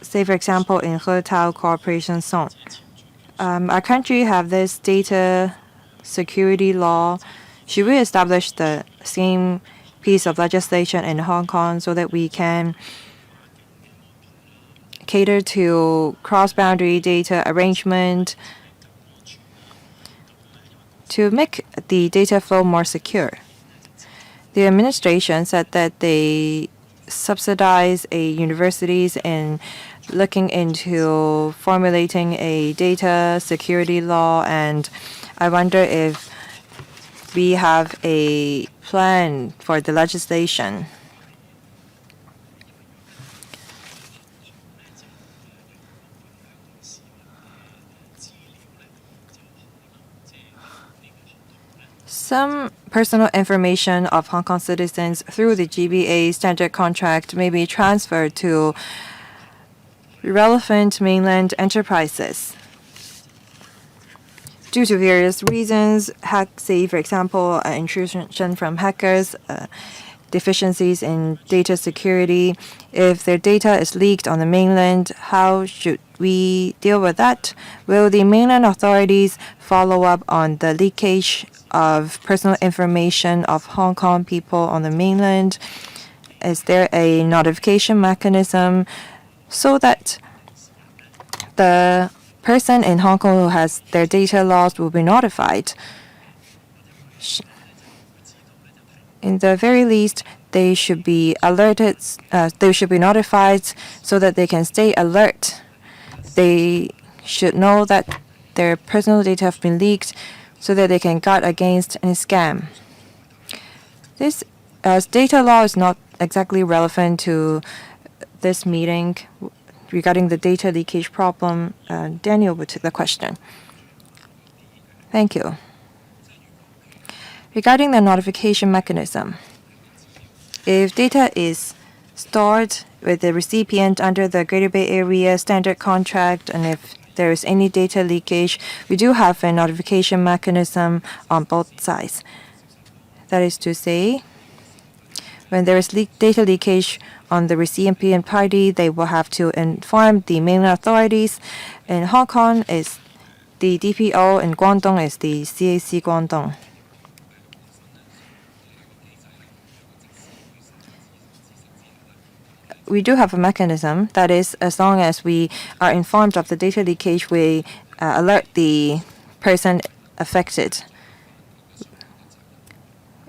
Say, for example, in Hetao Cooperation Zone. Our country have this data security law. Should we establish the same piece of legislation in Hong Kong so that we can cater to cross-boundary data arrangement to make the data flow more secure. The administration said that they subsidize universities in looking into formulating a data security law, and I wonder if we have a plan for the legislation. Some personal information of Hong Kong citizens through the GBA standard contract may be transferred to relevant mainland enterprises. Due to various reasons, say for example, intrusion from hackers, deficiencies in data security, if their data is leaked on the mainland, how should we deal with that? Will the mainland authorities follow up on the leakage of personal information of Hong Kong people on the mainland? Is there a notification mechanism so that the person in Hong Kong who has their data lost will be notified? In the very least, they should be alerted, they should be notified so that they can stay alert. They should know that their personal data have been leaked so that they can guard against any scam. This data law is not exactly relevant to this meeting regarding the data leakage problem. Daniel will take the question. Thank you. Regarding the notification mechanism, if data is stored with the recipient under the Greater Bay Area standard contract, and if there is any data leakage, we do have a notification mechanism on both sides. That is to say, when there is data leakage on the recipient party, they will have to inform the mainland authorities. In Hong Kong, is the DPO, in Guangdong is the CAC Guangdong. We do have a mechanism. That is, as long as we are informed of the data leakage, we alert the person affected.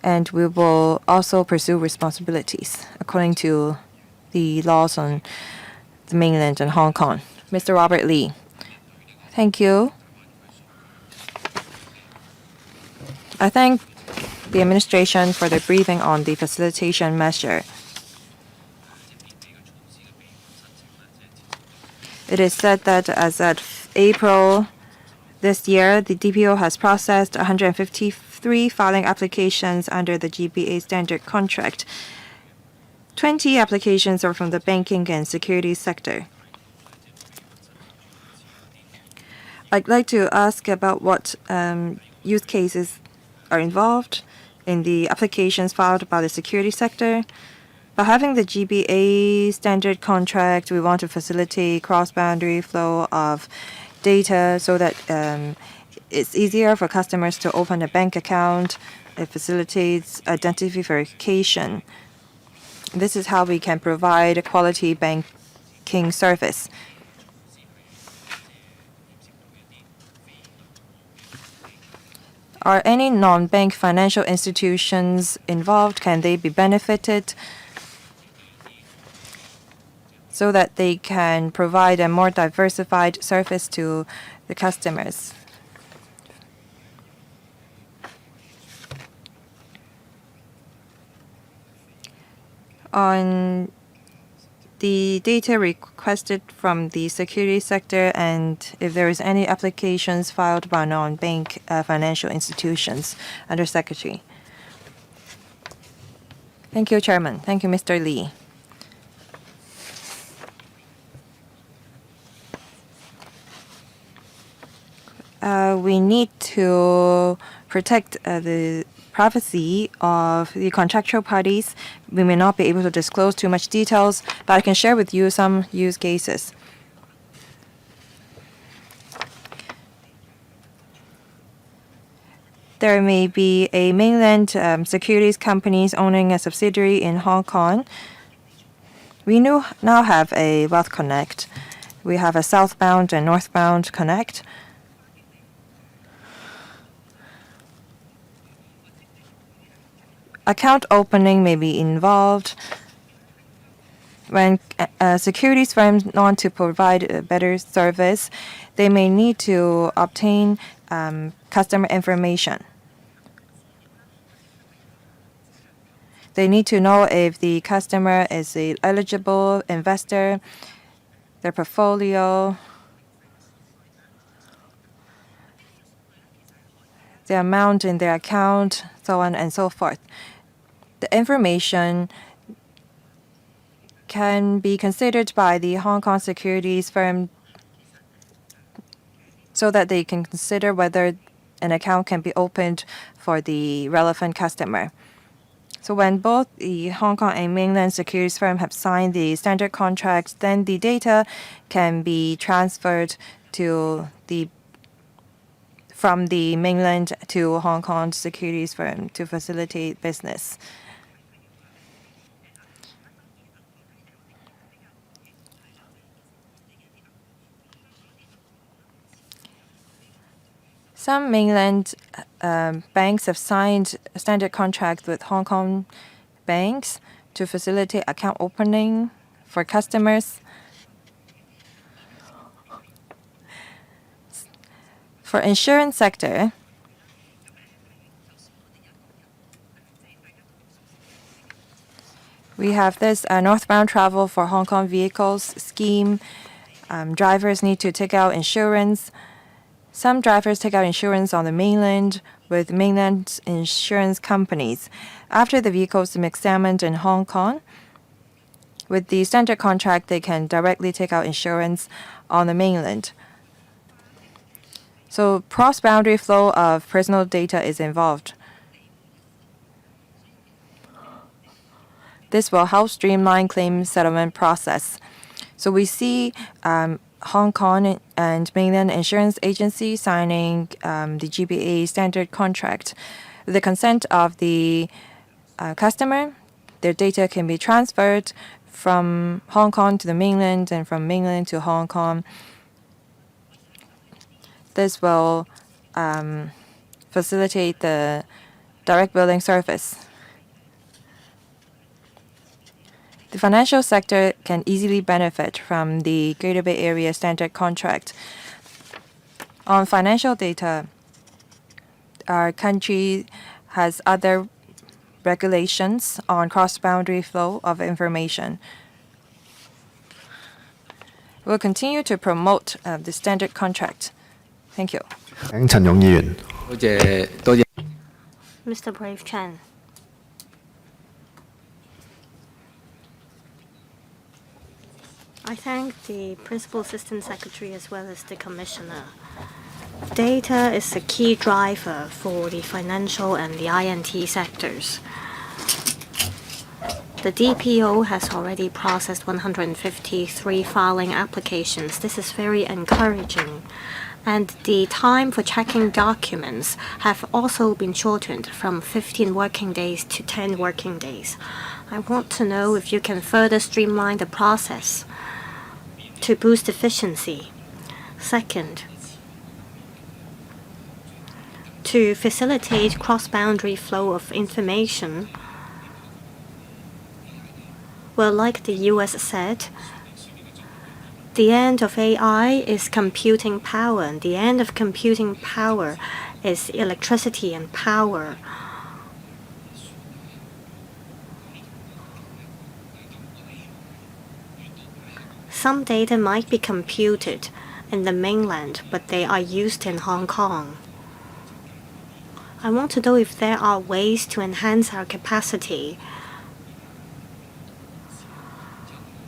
And we will also pursue responsibilities according to the laws on the mainland and Hong Kong. Mr. Robert Lee. Thank you. I thank the administration for the briefing on the facilitation measure. It is said that as of April this year, the DPO has processed 153 filing applications under the GBA standard contract. 20 applications are from the banking and securities sector. I'd like to ask about what use cases are involved in the applications filed by the security sector. By having the GBA standard contract, we want to facilitate cross-boundary flow of data so that it's easier for customers to open a bank account. It facilitates identity verification. This is how we can provide a quality banking service. Are any non-bank financial institutions involved? Can they be benefited so that they can provide a more diversified service to the customers? On the data requested from the security sector, and if there is any applications filed by non-bank financial institutions, Under Secretary. Thank you, Chairman. Thank you, Mr. Lee. We need to protect the privacy of the contractual parties. We may not be able to disclose too much details, but I can share with you some use cases. There may be a mainland securities companies owning a subsidiary in Hong Kong. We now have a Wealth Connect. We have a southbound and northbound connect. account opening may be involved. When securities firms want to provide a better service, they may need to obtain customer information. They need to know if the customer is an eligible investor, their portfolio, the amount in their account, so on and so forth. The information can be considered by the Hong Kong securities firm so that they can consider whether an account can be opened for the relevant customer. So when both the Hong Kong and mainland securities firm have signed the standard contracts, then the data can be transferred from the mainland to Hong Kong securities firm to facilitate business. Some mainland banks have signed standard contracts with Hong Kong banks to facilitate account opening for customers. For insurance sector, we have this northbound travel for Hong Kong vehicles scheme. Drivers need to take out insurance. Some drivers take out insurance on the mainland with mainland insurance companies. After the vehicle is examined in Hong Kong, with the standard contract, they can directly take out insurance on the mainland. So cross-boundary flow of personal data is involved. This will help streamline claim settlement process. So we see Hong Kong and mainland insurance agency signing the GBA standard contract. With the consent of the customer, their data can be transferred from Hong Kong to the mainland and from mainland to Hong Kong. This will facilitate the direct billing service. The financial sector can easily benefit from the Greater Bay Area Standard Contract. On financial data, our country has other regulations on cross-boundary flow of information. We'll continue to promote the standard contract. Thank you. 請陳勇議員。多謝。 Mr. Brave Chen. I thank the Principal Assistant Secretary as well as the Commissioner. Data is a key driver for the financial and the INT sectors. The DPO has already processed 153 filing applications. This is very encouraging. And the time for checking documents have also been shortened from 15 working days to 10 working days. I want to know if you can further streamline the process to boost efficiency. Second, to facilitate cross-boundary flow of information, well, like the US said, the end of AI is computing power, and the end of computing power is electricity and power. Some data might be computed in the mainland, but they are used in Hong Kong. I want to know if there are ways to enhance our capacity.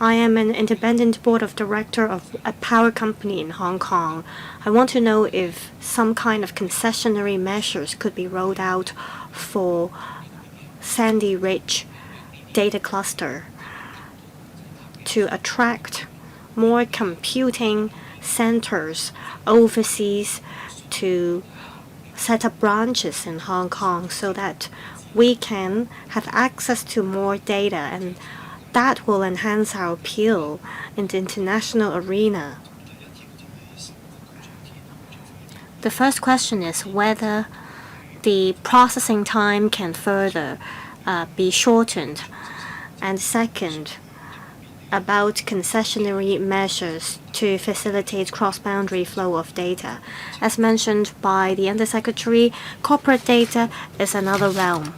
I am an independent board of director of a power company in Hong Kong. I want to know if some kind of concessionary measures could be rolled out for Sandy Ridge data cluster to attract more computing centers overseas to set up branches in Hong Kong so that we can have access to more data, and that will enhance our appeal in the international arena. The first question is whether the processing time can further be shortened. And second, about concessionary measures to facilitate cross-boundary flow of data. As mentioned by the Undersecretary, corporate data is another realm.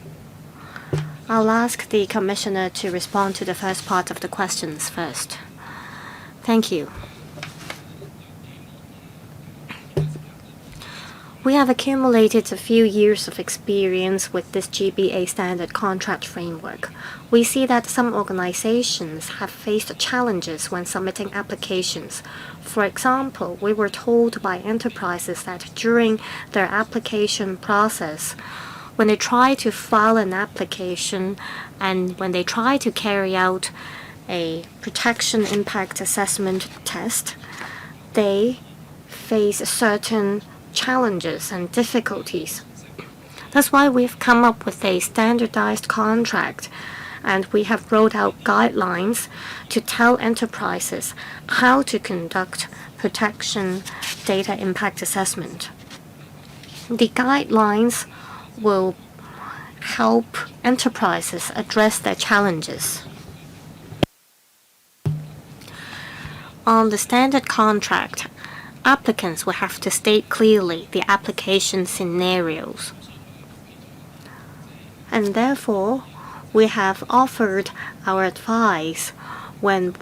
I'll ask the Commissioner to respond to the first part of the questions first. Thank you. We have accumulated a few years of experience with this GBA standard contract framework. We see that some organizations have faced challenges when submitting applications. For example, we were told by enterprises that during their application process, when they try to file an application and when they try to carry out a protection impact assessment test, they face certain challenges and difficulties. That's why we've come up with a standardized contract, and we have rolled out guidelines to tell enterprises how to conduct protection data impact assessment. The guidelines will help enterprises address their challenges. On the standard contract, applicants will have to state clearly the application scenarios. And therefore, we have offered our advice when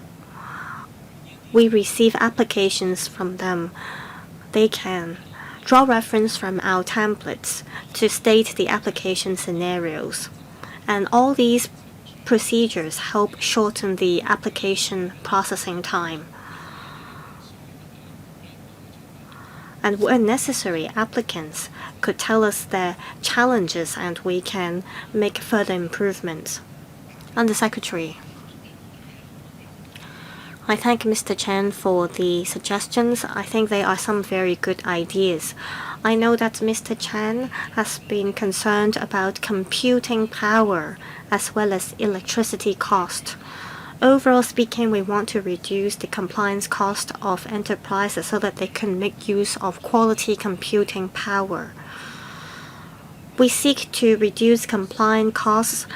we receive applications from them. They can draw reference from our templates to state the application scenarios. And all these procedures help shorten the application processing time. And when necessary, applicants could tell us their challenges and we can make further improvements. Undersecretary, I thank Mr. Chen for the suggestions. I think they are some very good ideas. I know that Mr. Chen has been concerned about computing power as well as electricity cost. Overall speaking, we want to reduce the compliance cost of enterprises so that they can make use of quality computing power. We seek to reduce compliance costs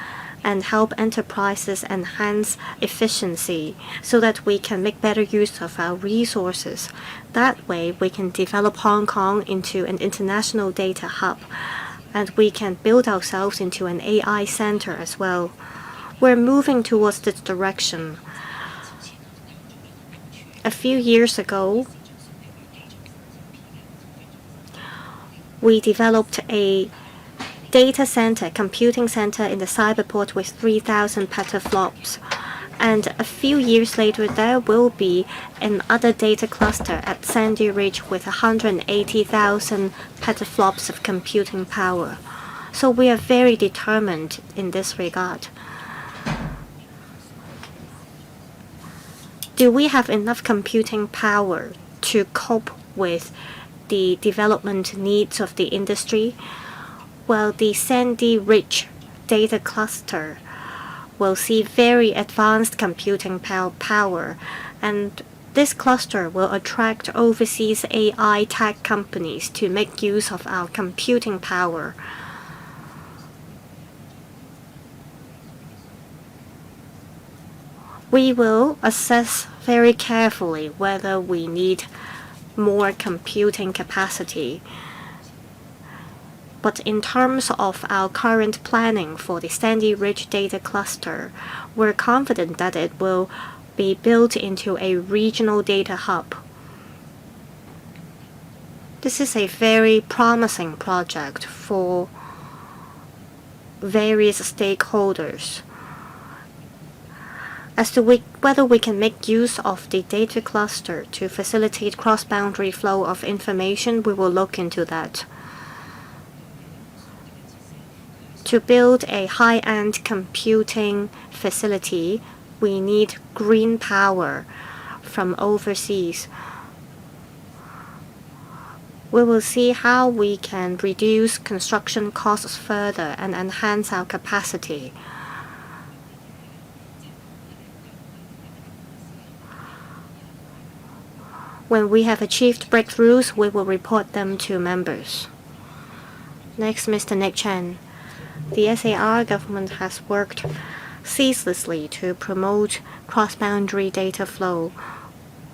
and help enterprises enhance efficiency so that we can make better use of our resources. That way, we can develop Hong Kong into an international data hub, and we can build ourselves into an AI center as well. We're moving towards this direction. A few years ago, we developed a data center, computing center in the cyberport with 3,000 petaflops. And a few years later, there will be another data cluster at Sandy Ridge with 180,000 petaflops of computing power. So we are very determined in this regard. Do we have enough computing power to cope with the development needs of the industry? Well, the Sandy Ridge data cluster will see very advanced computing power, and this cluster will attract overseas AI tech companies to make use of our computing power. We will assess very carefully whether we need more computing capacity. But in terms of our current planning for the Sandy Ridge data cluster, we're confident that it will be built into a regional data hub. This is a very promising project for various stakeholders. As to whether we can make use of the data cluster to facilitate cross-boundary flow of information, we will look into that. To build a high-end computing facility, we need green power from overseas. We will see how we can reduce construction costs further and enhance our capacity. When we have achieved breakthroughs, we will report them to members. Next, Mr. Nick Chen. The SAR government has worked ceaselessly to promote cross-boundary data flow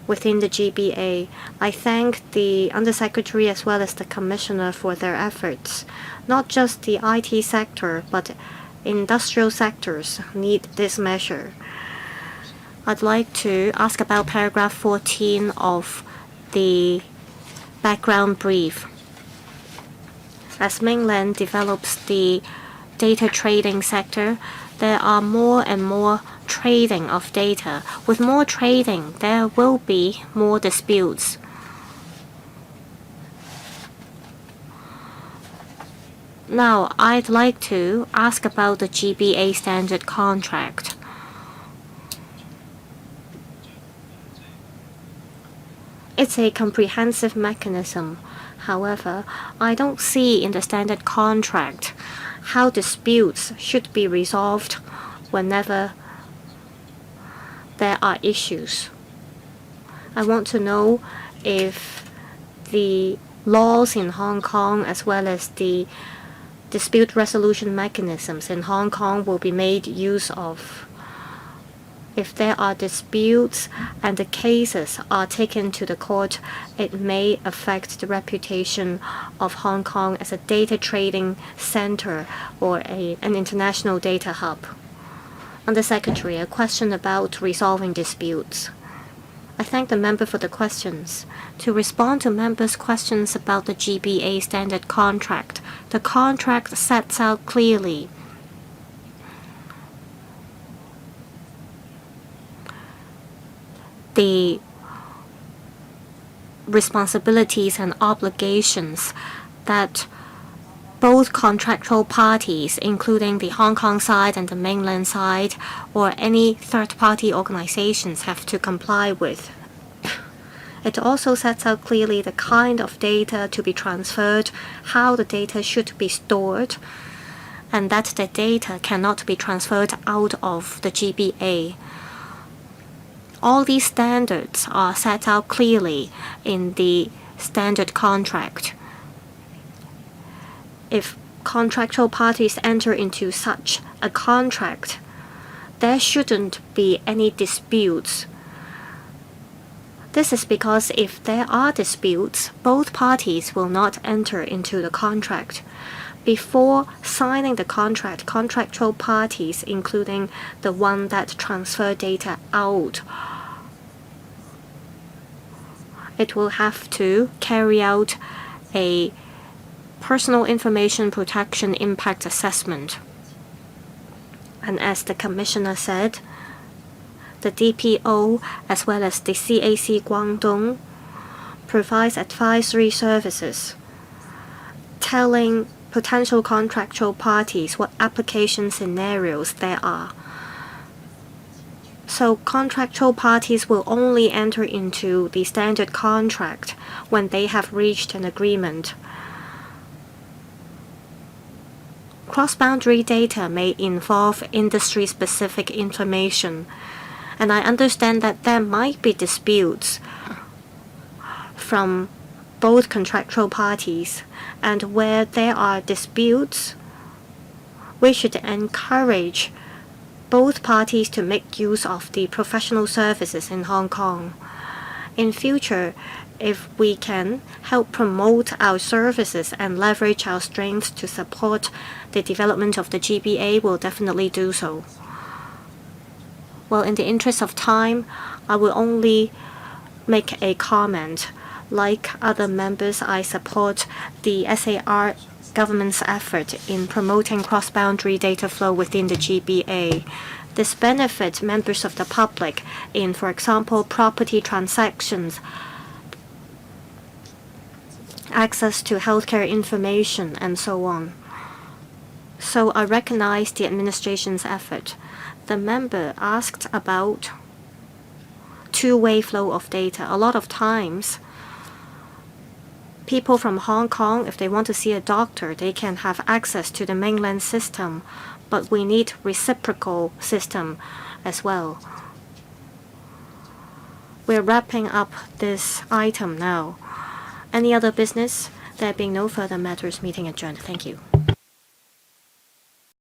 within the GBA. I thank the Undersecretary as well as the Commissioner for their efforts. Not just the IT sector, but industrial sectors need this measure. I'd like to ask about paragraph 14 of the background brief. As mainland develops the data trading sector, there are more and more trading of data. With more trading, there will be more disputes. Now, I'd like to ask about the GBA standard contract. It's a comprehensive mechanism. However, I don't see in the standard contract how disputes should be resolved whenever there are issues. I want to know if the laws in Hong Kong as well as the dispute resolution mechanisms in Hong Kong will be made use of. If there are disputes and the cases are taken to the court, it may affect the reputation of Hong Kong as a data trading center or an international data hub. Undersecretary, a question about resolving disputes. I thank the member for the questions. To respond to members' questions about the GBA standard contract, the contract sets out clearly the responsibilities and obligations that both contractual parties, including the Hong Kong side and the mainland side, or any third-party organizations, have to comply with. It also sets out clearly the kind of data to be transferred, how the data should be stored, and that the data cannot be transferred out of the GBA. All these standards are set out clearly in the standard contract. If contractual parties enter into such a contract, there shouldn't be any disputes. This is because if there are disputes, both parties will not enter into the contract. Before signing the contract, contractual parties, including the one that transfer data out, it will have to carry out a personal information protection impact assessment. And as the Commissioner said, the DPO as well as the CAC Guangdong provides advisory services, telling potential contractual parties what application scenarios there are. So contractual parties will only enter into the standard contract when they have reached an agreement. Cross-boundary data may involve industry-specific information, and I understand that there might be disputes from both contractual parties, and where there are disputes, we should encourage both parties to make use of the professional services in Hong Kong. In future, if we can help promote our services and leverage our strengths to support the development of the GBA, we'll definitely do so. Well, in the interest of time, I will only make a comment. Like other members, I support the SAR government's effort in promoting cross-boundary data flow within the GBA. This benefits members of the public in, for example, property transactions, access to healthcare information, and so on. So I recognize the administration's effort. The member asked about two-way flow of data. A lot of times, people from Hong Kong, if they want to see a doctor, they can have access to the mainland system, but we need reciprocal system as well. We're wrapping up this item now. Any other business? There being no further matters, meeting adjourned. Thank you.